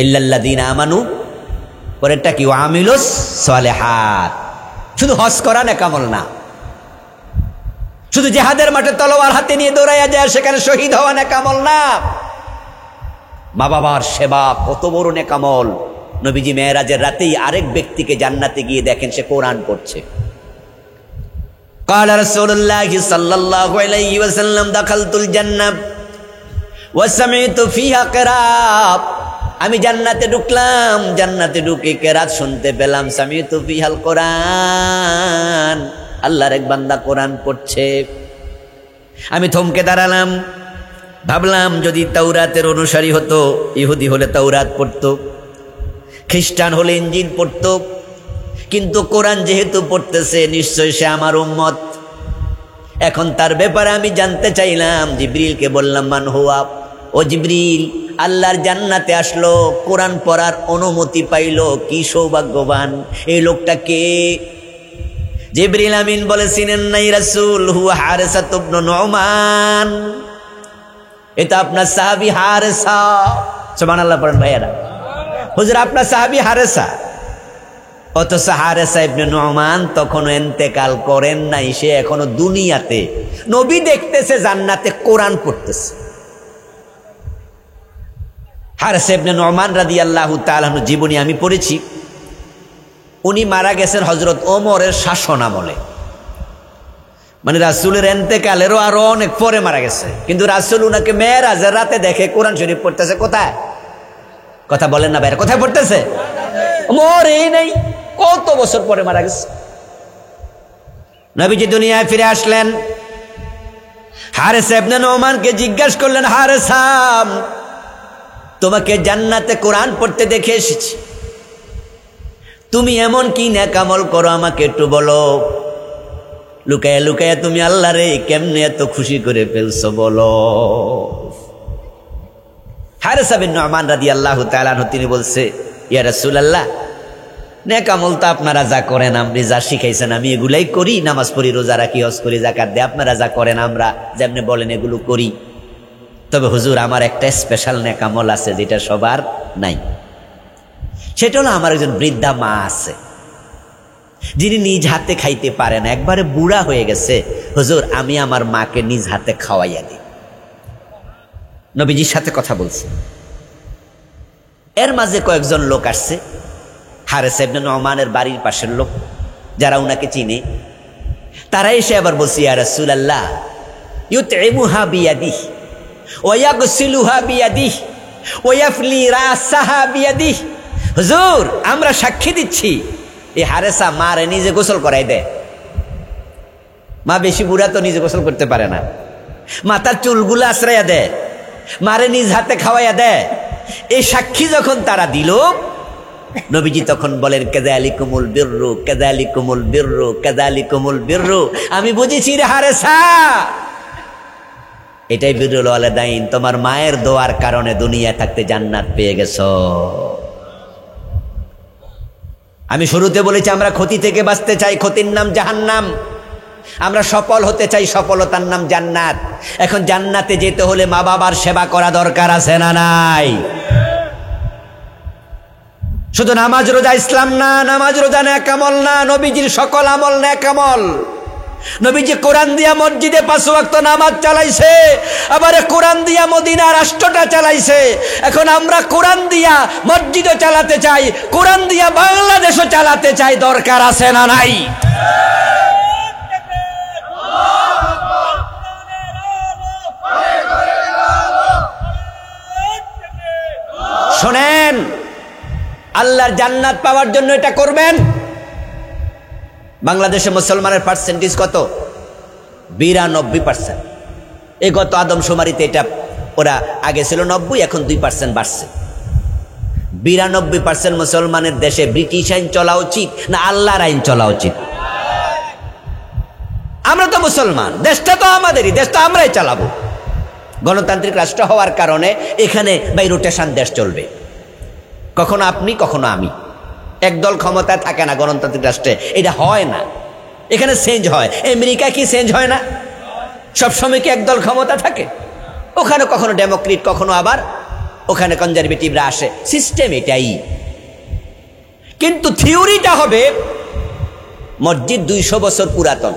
ইল্লাল্লাযীনা আমানু, পরেরটা কি, ওয়া আমিলুস সালিহাত। শুধু হজ করা নেক আমল না, শুধু জিহাদের মাঠে তলোয়ার হাতে নিয়ে দৌড়াইয়া যায় সেখানে শহীদ হওয়া নেক আমল না। মা বাবার সেবা কত বড় নেক আমল। নবীজি মেরাজের রাতেই আরেক ব্যক্তিকে জান্নাতে গিয়ে দেখেন সে কোরআন পড়ছে। قال رسول الله صلى الله عليه وسلم دخلت الجنة وسمعت فيها قراءة। আমি জান্নাতে ঢুকলাম, জান্নাতে ঢুকে কেরাত শুনতে পেলাম, সামিতু ফিহাল কোরআন, আল্লাহর এক বান্দা কোরআন পড়ছে। আমি থমকে দাঁড়ালাম, ভাবলাম যদি তাওরাতের অনুসারী হতো, ইহুদি হলে তাওরাত পড়তো, খ্রিস্টান হলে ইঞ্জিল পড়তো, কিন্তু কোরআন যেহেতু পড়তেছে নিশ্চয় সে আমার উম্মত। এখন তার ব্যাপারে আমি জানতে চাইলাম, জিবরিলকে বললাম, মান হুয়া, ও জিবরিল, আল্লাহর জান্নাতে আসলো, কোরআন পড়ার অনুমতি পাইল, কি সৌভাগ্যবান এই লোকটা কে? জিবরিল আমিন বলে, চিনেন নাই রাসূল, হুয়া হারেসা ইবনে নুমান, এটা আপনার সাহাবী হারেসা। সুবহানাল্লাহ পড়েন ভাইয়েরা। হুজুর আপনার সাহাবী হারেসা, অথচ হারেসা ইবনে নুমান তখনও ইন্তেকাল করেন নাই, সে এখনো দুনিয়াতে। নবী দেখতেছে জান্নাতে কোরআন পড়তেছে। হারেসা ইবনে নুমান রাদিয়াল্লাহু তাআলা আনহু জীবনী আমি পড়েছি। উনি মারা গেছেন হযরত ওমরের শাসন আমলে, মানে রাসূলের ইন্তেকালেরও আরো অনেক পরে মারা গেছে, কিন্তু রাসূল উনাকে মেরাজের রাতে দেখে কোরআন শরীফ পড়তেছে। কোথায়? কথা বলেন না ভাইরা, কোথায় পড়তেছে? মরেই নেই, কত বছর পরে মারা গেছে। নবীজি দুনিয়ায় ফিরে আসলেন, হারেসা ইবনে নুমানকে জিজ্ঞাসা করলেন, হারেসা, তোমাকে জান্নাতে কোরআন পড়তে দেখে এসেছি, তুমি এমন কি নেক আমল করো আমাকে একটু বলো। লুকায়া লুকায়া তুমি আল্লাহরে কেমনে এত খুশি করে ফেলছো বলো। হারেসা বিন নুমান রাদিয়াল্লাহু তাআলা আনহু তিনি বলছে, ইয়া রাসূলুল্লাহ, নেকামল তো আপনারা যা করেন, আপনি যা শিখাইছেন আমি এগুলাই করি, নামাজ পড়ি, রোজা রাখি, হজ করি, যাকাত দেই, আপনারা যা করেন আমরা যেমনি বলেন এগুলো করি। তবে হুজুর আমার একটা স্পেশাল নেকামল আছে যেটা সবার নাই। সেটা হলো আমার একজন বৃদ্ধা মা আছে যিনি নিজ হাতে খাইতে পারে না, একবারে বুড়া হয়ে গেছে। হুজুর আমি আমার মাকে নিজ হাতে খাওয়াইয়া দিই। নবীজির সাথে কথা বলছে। এর মাঝে কয়েকজন লোক আসছে, হারেস ইবনে নুমানের বাড়ির পাশের লোক, যারা উনাকে চিনে। তারা এসে আবার বলছে, ইয়া রাসূলুল্লাহ ইউতইমুহা বিয়াদিহি ওয়া ইয়াগসিলুহা বিয়াদিহি ওয়া ইয়াফলি রাসাহা বিয়াদিহি। হুজুর আমরা সাক্ষী দিচ্ছি এই হারেসা মারে নিজে গোসল করাই দেয়। মা বেশি বুড়া তো নিজে গোসল করতে পারে না, মাথার চুলগুলো আশ্রয়া দেয়, মারে নিজ হাতে খাওয়াইয়া দেয়। এই সাক্ষী যখন তারা দিল, নবীজি তখন বলেন কাযালিকুমুল বিররু কাযালিকুমুল বিররু কাযালিকুমুল বিররু। আমি বুঝেছি রে হারেসা, এটাই বিররুল ওয়ালিদাইন, তোমার মায়ের দোয়ার কারণে দুনিয়া থাকতে জান্নাত পেয়ে গেছো। আমি শুরুতে বলেছি আমরা ক্ষতি থেকে বাঁচতে চাই, ক্ষতির নাম জাহান্নাম। আমরা সফল হতে চাই, সফলতার নাম জান্নাত। এখন জান্নাতে যেতে হলে মা বাবার সেবা করা দরকার আছে না নাই? শুধু নামাজ রোজা ইসলাম না, নামাজ রোজা নেকামল না, নবীজির সকল আমল নেকামল। নবীজি কোরআন দিয়া মসজিদে 5 ওয়াক্ত নামাজ চালাইছে, আবার কোরআন দিয়া মদিনা রাষ্ট্রটা চালাইছে। এখন আমরা কোরআন দিয়া মসজিদও চালাতে চাই, কোরআন দিয়া বাংলাদেশও চালাতে চাই, দরকার আছে না নাই? শোনেন, আল্লাহর জান্নাত পাওয়ার জন্য এটা করবেন। বাংলাদেশে মুসলমানের পার্সেন্টেজ কত? 92%। এই গত আদমশুমারিতে এটা ওরা আগে ছিল 90, এখন 2% বাড়ছে। 92% মুসলমানের দেশে ব্রিটিশ আইন চলা উচিত না আল্লাহর আইন চলা উচিত? আমরা তো মুসলমান, দেশটা তো আমাদেরই, দেশটা আমরাই চালাবো। গণতান্ত্রিক রাষ্ট্র হওয়ার কারণে এখানে বাই রোটেশন দেশ চলবে, কখনো আপনি কখনো আমি। একদল ক্ষমতায় থাকে না গণতান্ত্রিক রাষ্ট্রে, এটা হয় না। এখানে চেঞ্জ হয়। আমেরিকা কি চেঞ্জ হয় না? সবসময় কি একদল ক্ষমতা থাকে? ওখানে কখনো ডেমোক্রেট, কখনো আবার ওখানে কনজারভেটিভরা আসে। সিস্টেম এটাই। কিন্তু থিওরিটা হবে মসজিদ 200 বছর পুরাতন,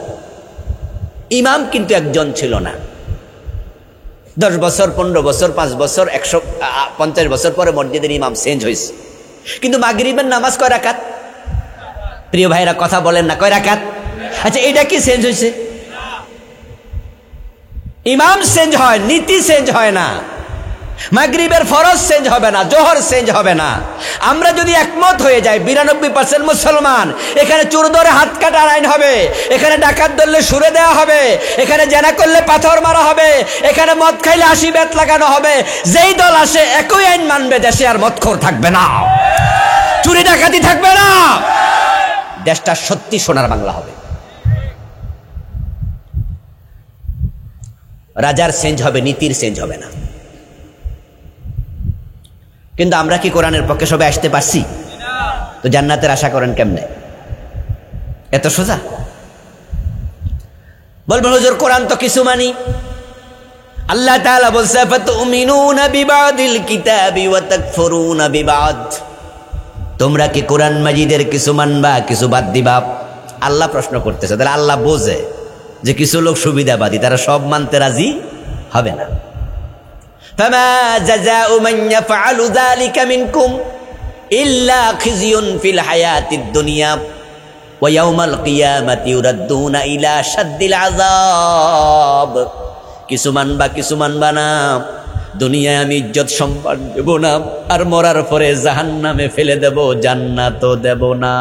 ইমাম কিন্তু একজন ছিল না। 10 বছর, 15 বছর, 5 বছর, 150 বছর পরে মসজিদের ইমাম চেঞ্জ হয়েছে। কিন্তু মাগরিবের নামাজ কয় রাকাত? প্রিয় ভাইরা কথা বলেন না, কয় রাকাত? আচ্ছা এটা কি চেঞ্জ হয়েছে? ইমাম চেঞ্জ হয়, নীতি চেঞ্জ হয় না। মাগরিবের ফরজ চেঞ্জ হবে না, জোহর চেঞ্জ হবে না। আমরা যদি একমত হয়ে যাই 92% মুসলমান, এখানে চোর ধরে হাত কাটার আইন হবে, এখানে ডাকাত ধরলে সুরে দেওয়া হবে, এখানে জেনা করলে পাথর মারা হবে, এখানে মদ খাইলে 80 বেত লাগানো হবে। যেই দল আসে একই আইন মানবে, দেশে আর মদখোর থাকবে না, চুরি ডাকাতি থাকবে না, দেশটা সত্যি সোনার বাংলা হবে। রাজার চেঞ্জ হবে, নীতির চেঞ্জ হবে না। কিন্তু আমরা কি কোরআনের পক্ষে সবাই আসতে পারছি? তো জান্নাতের আশা করেন কেমনে? এত সোজা? বলবেন হুজুর কোরআন তো কিছু মানি। আল্লাহ তাআলা বলছে ফাতুমিনুনা বিবাদিল কিতাবি ওয়া তাকফুরুনা বিবাদ। তোমরা কি কোরআন মাজিদের কিছু মানবা, কিছু বাদ দিবা? আল্লাহ প্রশ্ন করতেছে। তাহলে আল্লাহ বোঝে যে কিছু লোক সুবিধাবাদী, তারা সব মানতে রাজি হবে না। ফামা জাযাউ মান ইয়াফআলু যালিকা মিনকুম ইল্লা খিজিয়ুন ফিল হায়াতিদ দুনিয়া ওয়া ইয়াউমাল কিয়ামাতি ইউরাদ্দুনা ইলা শাদ্দিল আযাব। কিছু মানবা, কিছু মানবা না। দুনিয়ায় আমি ইজ্জত সম্মান দেব না, আর মরার পরে জাহান্নামে ফেলে দেব, জান্নাতও দেব না।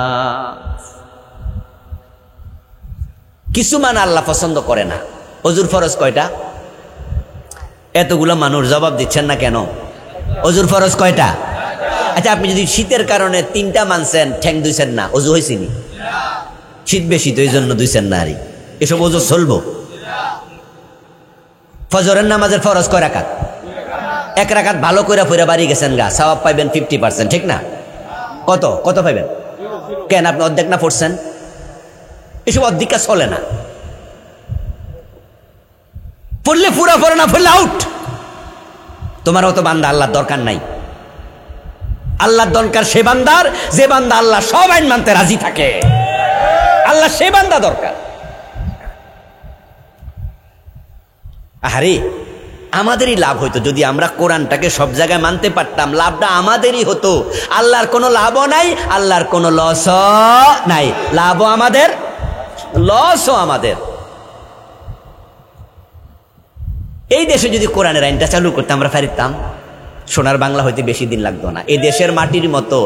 কিছু মান আল্লাহ পছন্দ করে না। ওযুর ফরজ কয়টা? এতগুলো মানুষ জবাব দিচ্ছেন না কেন? ওযুর ফরজ কয়টা? আচ্ছা আপনি যদি শীতের কারণে 3টা মানছেন, ঠ্যাং দুইছেন না, ওযু হয়েছে নি? শীত বেশি তো এই জন্য দুইছেন না। আরে এসব ওযু চলবো? ফজরের নামাজের ফরজ কয় রাকাত? 1 রাকাত ভালো করে পড়ে বাড়ি গেছেন গা, সওয়াব পাইবেন 50%, ঠিক না? কত কত পাইবেন? কেন আপনি অর্ধেক না পড়ছেন? এসব অর্ধেকা চলে না। পড়লে পুরা পড়ে, না পড়লে আউট। তোমার অত বান্দা আল্লাহর দরকার নাই। আল্লাহর দরকার সে বান্দার যে বান্দা আল্লাহ সব আইন মানতে রাজি থাকে। আল্লাহ সে বান্দা দরকার। আরে আমাদেরই লাভ হইতো যদি আমরা কোরআনটাকে সব জায়গায় মানতে পারতাম। লাভটা আমাদেরই হতো। আল্লাহর কোনো লাভও নাই, আল্লাহর কোনো লসও নাই। লাভও আমাদের, লসও আমাদের। এই দেশে যদি কোরআনের আইনটা চালু করতে আমরা পারিতাম, সোনার বাংলা হইতে বেশি দিন লাগতো না। এই দেশের মাটির মতো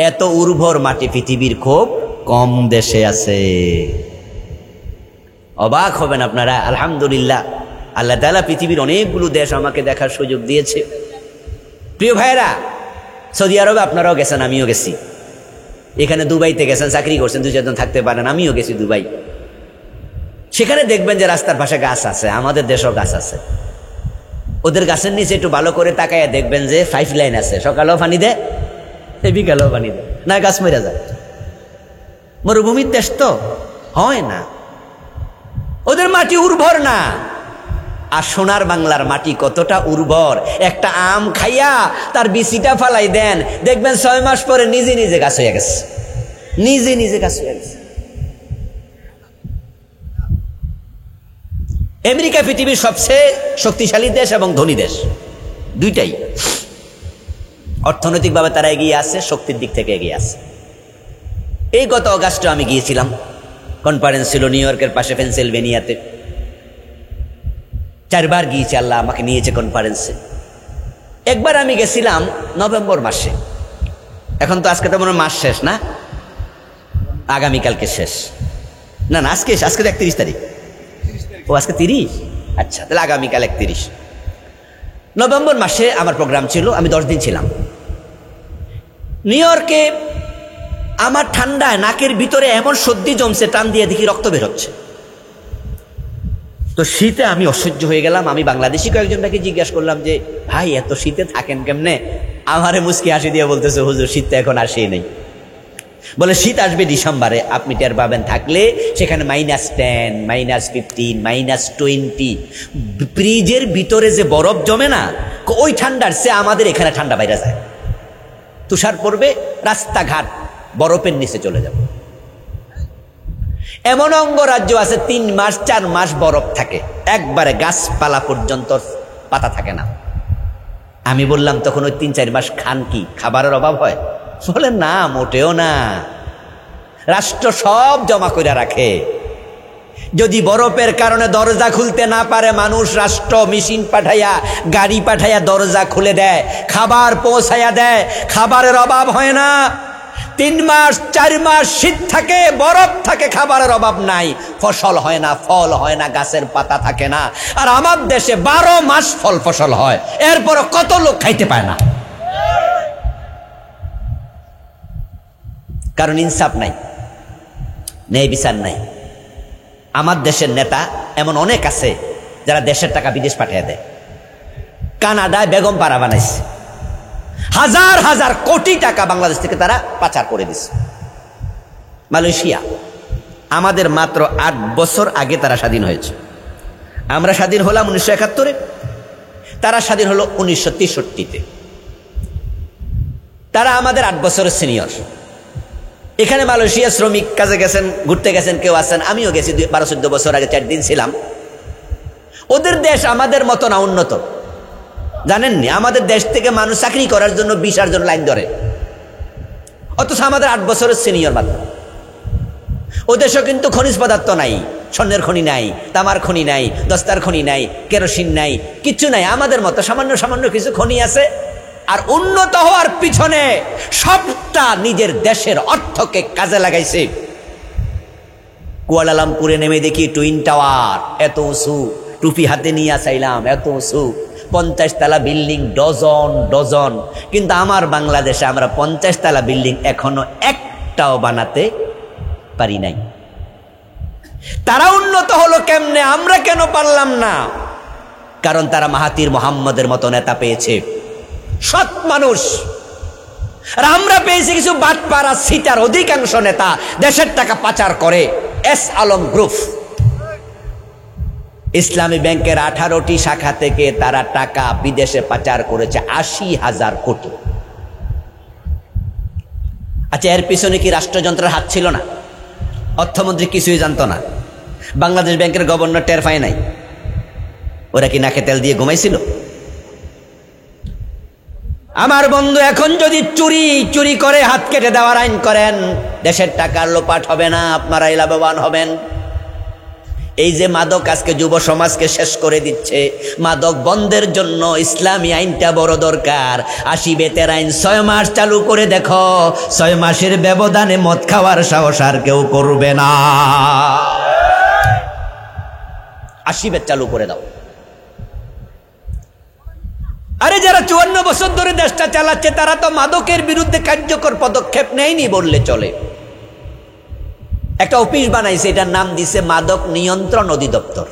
এত উর্বর মাটি পৃথিবীর খুব কম দেশে আছে। অবাক হবেন আপনারা। আলহামদুলিল্লাহ, আল্লাহ তাআলা পৃথিবীর অনেকগুলো দেশ আমাকে দেখার সুযোগ দিয়েছে। প্রিয় ভাইরা, সৌদি আরবে আপনারাও গেছেন, আমিও গেছি। এখানে দুবাইতে গেছেন, চাকরি করছেন, 2-4 জন থাকতে পারেন। আমিও গেছি দুবাই। সেখানে দেখবেন যে রাস্তার পাশে গাছ আছে, আমাদের দেশেও গাছ আছে। ওদের গাছের নিচে একটু ভালো করে তাকায় দেখবেন যে 5 লাইন আছে। সকালেও পানি দেয়, বিকালেও পানি দেয়, না গাছ মরে যায়। মরুভূমির দেশ তো হয় না, ওদের মাটি উর্বর না। আর সোনার বাংলার মাটি কতটা উর্বর। একটা আম খাইয়া তার বিচিটা ফালাই দেন, দেখবেন 6 মাস পরে নিজে নিজে গাছ হয়ে গেছে, নিজে নিজে গাছ হয়ে গেছে। আমেরিকা পৃথিবীর সবচেয়ে শক্তিশালী দেশ এবং ধনী দেশ, দুইটাই। অর্থনৈতিকভাবে তারা এগিয়ে আছে, শক্তির দিক থেকে এগিয়ে আছে। এই গত অগাস্টে আমি গিয়েছিলাম, কনফারেন্স ছিল নিউ ইয়র্কের পাশে পেনসিলভেনিয়াতে। 4 বার গিয়েছি, আল্লাহ আমাকে নিয়েছে কনফারেন্সে। একবার আমি গেছিলাম নভেম্বর মাসে। এখন তো আজকে তো মনে হয় মাস শেষ না, আগামীকালকে শেষ। না না, আজকে 31 তারিখ। ও আজকে 30, আচ্ছা, তাহলে আগামীকাল 31 নভেম্বর মাসে আমার প্রোগ্রাম ছিল। আমি 10 দিন ছিলাম নিউ ইয়র্কে। আমার ঠান্ডায় নাকের ভিতরে এমন সর্দি জমছে, টান দিয়ে দেখি রক্ত বের হচ্ছে। তো শীতে আমি অসহ্য হয়ে গেলাম। আমি বাংলাদেশি কয়েকজনটাকে জিজ্ঞাসা করলাম যে ভাই এত শীতে থাকেন কেমনে? আমারে মুস্কি হাসি দিয়ে বলতেছে, হুজুর শীত তো এখন আসেই নেই। বলে শীত আসবে ডিসেম্বরে, আপনি টের পাবেন। থাকলে সেখানে -10, -15, -20। ফ্রিজের ভিতরে যে বরফ জমে না, ওই ঠান্ডার সে আমাদের এখানে ঠান্ডা বাইরে যায়। তুষার পড়বে, রাস্তাঘাট বরফের নিচে চলে যাবে। এমন অঙ্গরাজ্য আছে 3 মাস 4 মাস বরফ থাকে, একবারে গাছপালা পর্যন্ত পাতা থাকে না। আমি বললাম তখন ওই 3-4 মাস খান কি, খাবারের অভাব হয়? বলে না, মোটেও না। রাষ্ট্র সব জমা করে রাখে। যদি বরফের কারণে দরজা খুলতে না পারে মানুষ, রাষ্ট্র মেশিন পাঠাইয়া, গাড়ি পাঠাইয়া দরজা খুলে দেয়, খাবার পৌঁছাইয়া দেয়। খাবারের অভাব হয় না। 3 মাস 4 মাস শীত থাকে, বরফ থাকে, খাবারের অভাব নাই। ফসল হয় না, ফল হয় না, গাছের পাতা থাকে না। আর আমার দেশে 12 মাস ফল ফসল হয়, এরপরও কত লোক খাইতে পায় না। কারণ ইনসাফ নাই, ন্যায় বিচার নাই। আমার দেশের নেতা এমন অনেক আছে যারা দেশের টাকা বিদেশ পাঠিয়ে দেয়। কানাডায় বেগম পাড়া বানাইছে, হাজার হাজার কোটি টাকা বাংলাদেশ থেকে তারা পাচার করে দিচ্ছে। মালয়েশিয়া, আমাদের মাত্র 8 বছর আগে তারা স্বাধীন হয়েছে। আমরা স্বাধীন হলাম 1971-এ, তারা স্বাধীন হলো 1963-তে। তারা আমাদের 8 বছরের সিনিয়র। এখানে মালয়েশিয়া শ্রমিক কাজে গেছেন, ঘুরতে গেছেন, কেউ আছেন, আমিও গেছি 12-14 বছর আগে, 4 দিন ছিলাম। ওদের দেশ আমাদের মতো না, উন্নত। জানেননি, আমাদের দেশ থেকে মানুষ চাকরি করার জন্য 20 জন লাইন ধরে, অথচ আমাদের 8 বছরের সিনিয়র মাত্র। ও দেশও কিন্তু খনিজ পদার্থ নাই, স্বর্ণের খনি নাই, তামার খনি নাই, দস্তার খনি নাই, কেরোসিন নাই, কিচ্ছু নাই। আমাদের মতো সামান্য সামান্য কিছু খনি আছে। আর উন্নত হওয়ার পিছনে সবটা নিজের দেশের অর্থকে কাজে লাগাইছে। কুয়ালালামপুরে নেমে দেখি টুইন টাওয়ার, এত উঁচু, টুপি হাতে নিয়ে চাইলাম, এত উঁচু, 50 তলা বিল্ডিং, ডজন ডজন। কিন্তু আমার বাংলাদেশে আমরা 50 তলা বিল্ডিং এখনো একটাও বানাতে পারি নাই। তারা উন্নত হলো কেমনে, আমরা কেন পারলাম না? কারণ তারা মাহাতির মোহাম্মদের মতো নেতা পেয়েছে, সৎ মানুষ, আর আমরা পেয়েছি কিছু বাটপাড়া সিটার অধিকাংশ নেতা দেশের টাকা পাচার করে। এস আলম গ্রুপ, ইসলামী ব্যাংকের 18টি শাখা থেকে তারা টাকা বিদেশে পাচার করেছে 80,000 কোটি। আচ্ছা, এর পিছনে কি রাষ্ট্রযন্ত্রের হাত ছিল না? অর্থমন্ত্রী কিছুই জানতো না? বাংলাদেশ ব্যাংকের গভর্নর টের পায় নাই? ওরা কি নাকে তেল দিয়ে ঘুমাইছিল? আমার বন্ধু, এখন যদি চুরি করে হাত কেটে দেওয়ার আইন করেন, দেশের টাকার লোপাট হবে না, আপনারাই লাভবান হবেন। এই যে মাদক আজকে যুব সমাজকে শেষ করে দিচ্ছে, মাদক বন্ধের জন্য ইসলামী আইনটা বড় দরকার। 80 বেতের আইন 6 মাস চালু করে দেখো, 6 মাসের ব্যবধানে মদ খাওয়ার সাহস আর কেউ করবে না। 80 বেত চালু করে দাও। আরে যারা 54 বছর ধরে দেশটা চালাচ্ছে তারা তো মাদকের বিরুদ্ধে কার্যকর পদক্ষেপ নেয়নি বললে চলে। একটা অফিস বানাইছে, এটার নাম দিছে মাদক নিয়ন্ত্রণ অধিদপ্তর।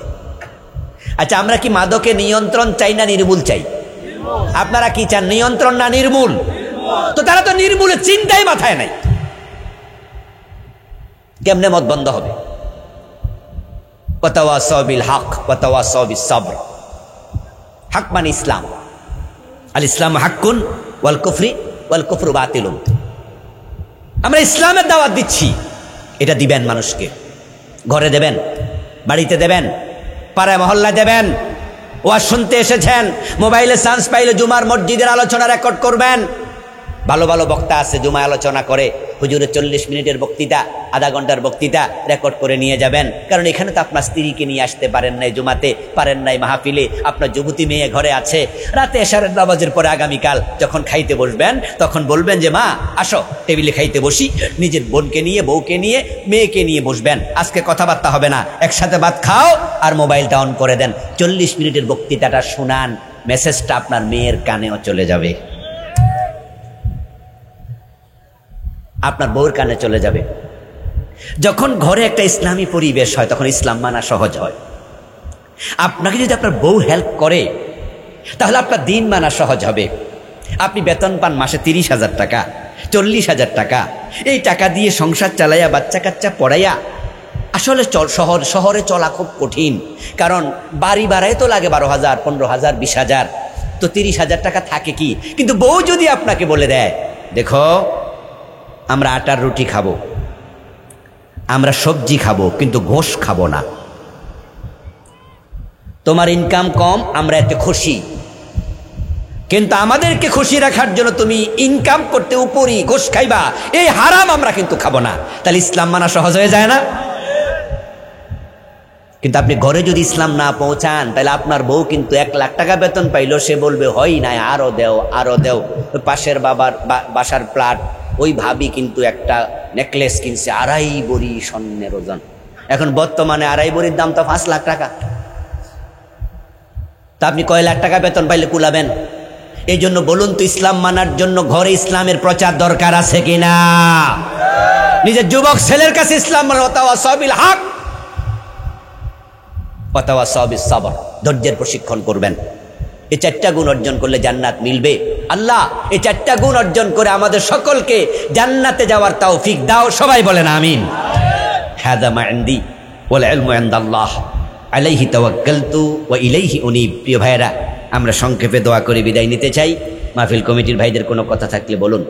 আচ্ছা, আমরা কি মাদকে নিয়ন্ত্রণ চাই না নির্মূল চাই? আপনারা কি চান, নিয়ন্ত্রণ না নির্মূল? তো তারা তো নির্মূলের চিন্তাই মাথায় নাই। কেমনে মদ বন্ধ হবে? ওয়াতাওয়াসাউ বিল হক ওয়াতাওয়াসাউ বিস সবর। হক মানে ইসলাম, আল ইসলাম হাক্কুন ওয়াল কুফরু বাতিলুন। আমরা ইসলামের দাওয়াত দিচ্ছি, এটা দিবেন মানুষকে। ঘরে দেবেন, বাড়িতে দেবেন, পাড়ায় মহল্লায় দেবেন। ওয়াজ শুনতে এসেছেন, মোবাইলে চান্স পাইলে জুমার মসজিদের আলোচনা রেকর্ড করবেন। ভালো ভালো বক্তা আছে, জুমা আলোচনা করে, হুজুরের 40 মিনিটের বক্তৃতা, আধা ঘন্টার বক্তৃতা রেকর্ড করে নিয়ে যাবেন। কারণ এখানে তো আপনার স্ত্রীকে নিয়ে আসতে পারেন নাই, জুমাতে পারেন নাই, মাহফিলে আপনার যুবতী মেয়ে ঘরে আছে। রাতে এশারের নামাজের পরে আগামীকাল যখন খাইতে বসবেন তখন বলবেন যে মা আসো টেবিলে খাইতে বসি। নিজের বোনকে নিয়ে, বউকে নিয়ে, মেয়েকে নিয়ে বসবেন। আজকে কথাবার্তা হবে না, একসাথে ভাত খাও আর মোবাইলটা অন করে দেন। 40 মিনিটের বক্তৃতাটা শুনান, মেসেজটা আপনার মেয়ের কানেও চলে যাবে, আপনার বউর কানে চলে যাবে। যখন ঘরে একটা ইসলামী পরিবেশ হয় তখন ইসলাম মানা সহজ হয়। আপনাকে যদি আপনার বউ হেল্প করে তাহলে আপনার দিন মানা সহজ হবে। আপনি বেতন পান মাসে 30,000 টাকা, 40,000 টাকা। এই টাকা দিয়ে সংসার চালাইয়া, বাচ্চা কাচ্চা পড়াইয়া, আসলে শহরে চলা খুব কঠিন। কারণ বাড়ি ভাড়ায় তো লাগে 12,000, 15,000, 20,000, তো 30,000 টাকা থাকে কি? কিন্তু বউ যদি আপনাকে বলে দেয়, দেখো আমরা আটার রুটি খাবো, আমরা সবজি খাবো, কিন্তু ঘোষ খাবো না। তোমার ইনকাম কম, আমরা এতে খুশি, কিন্তু আমাদেরকে খুশি রাখার জন্য তুমি ইনকাম করতে উপরই ঘোষ খাইবা, এই হারাম আমরা কিন্তু খাবো না। তাহলে ইসলাম মানা সহজ হয়ে যায় না? কিন্তু আপনি ঘরে যদি ইসলাম না পৌঁছান তাহলে আপনার বউ কিন্তু 1 লাখ টাকা বেতন পাইলো, সে বলবে হয় নাই, আরো দেও, আরো দেও। পাশের বাসার প্লাট, ওই ভাবি কিন্তু একটা নেকলেস কিনছে 2.5 ভরি স্বর্ণের ওজন। এখন বর্তমানে 2.5 ভরির দাম তো 5 লাখ টাকা। তা আপনি কয় লাখ টাকা বেতন পাইলে কুলাবেন? এই জন্য বলুন তো, ইসলাম মানার জন্য ঘরে ইসলামের প্রচার দরকার আছে কিনা? নিজের যুবক ছেলের কাছে ইসলাম ওয়াতাওয়াসাউ বিল হক ওয়াতাওয়াসাউ বিস সবর, ধৈর্যের প্রশিক্ষণ করবেন। এই 4টা গুণ অর্জন করলে জান্নাত মিলবে। আল্লাহ এই 4টা গুণ অর্জন করে আমাদের সকলকে জান্নাতে যাওয়ার তৌফিক দাও। সবাই বলেন আমিন। হাযা মা ইনদি ওয়াল ইলমু ইনদাল্লাহ আলাইহি তাওয়াক্কালতু ওয়া ইলাইহি উনীব। প্রিয় ভাইয়েরা, আমরা সংক্ষেপে দোয়া করে বিদায় নিতে চাই। মাহফিল কমিটির ভাইদের কোনো কথা থাকলে বলুন।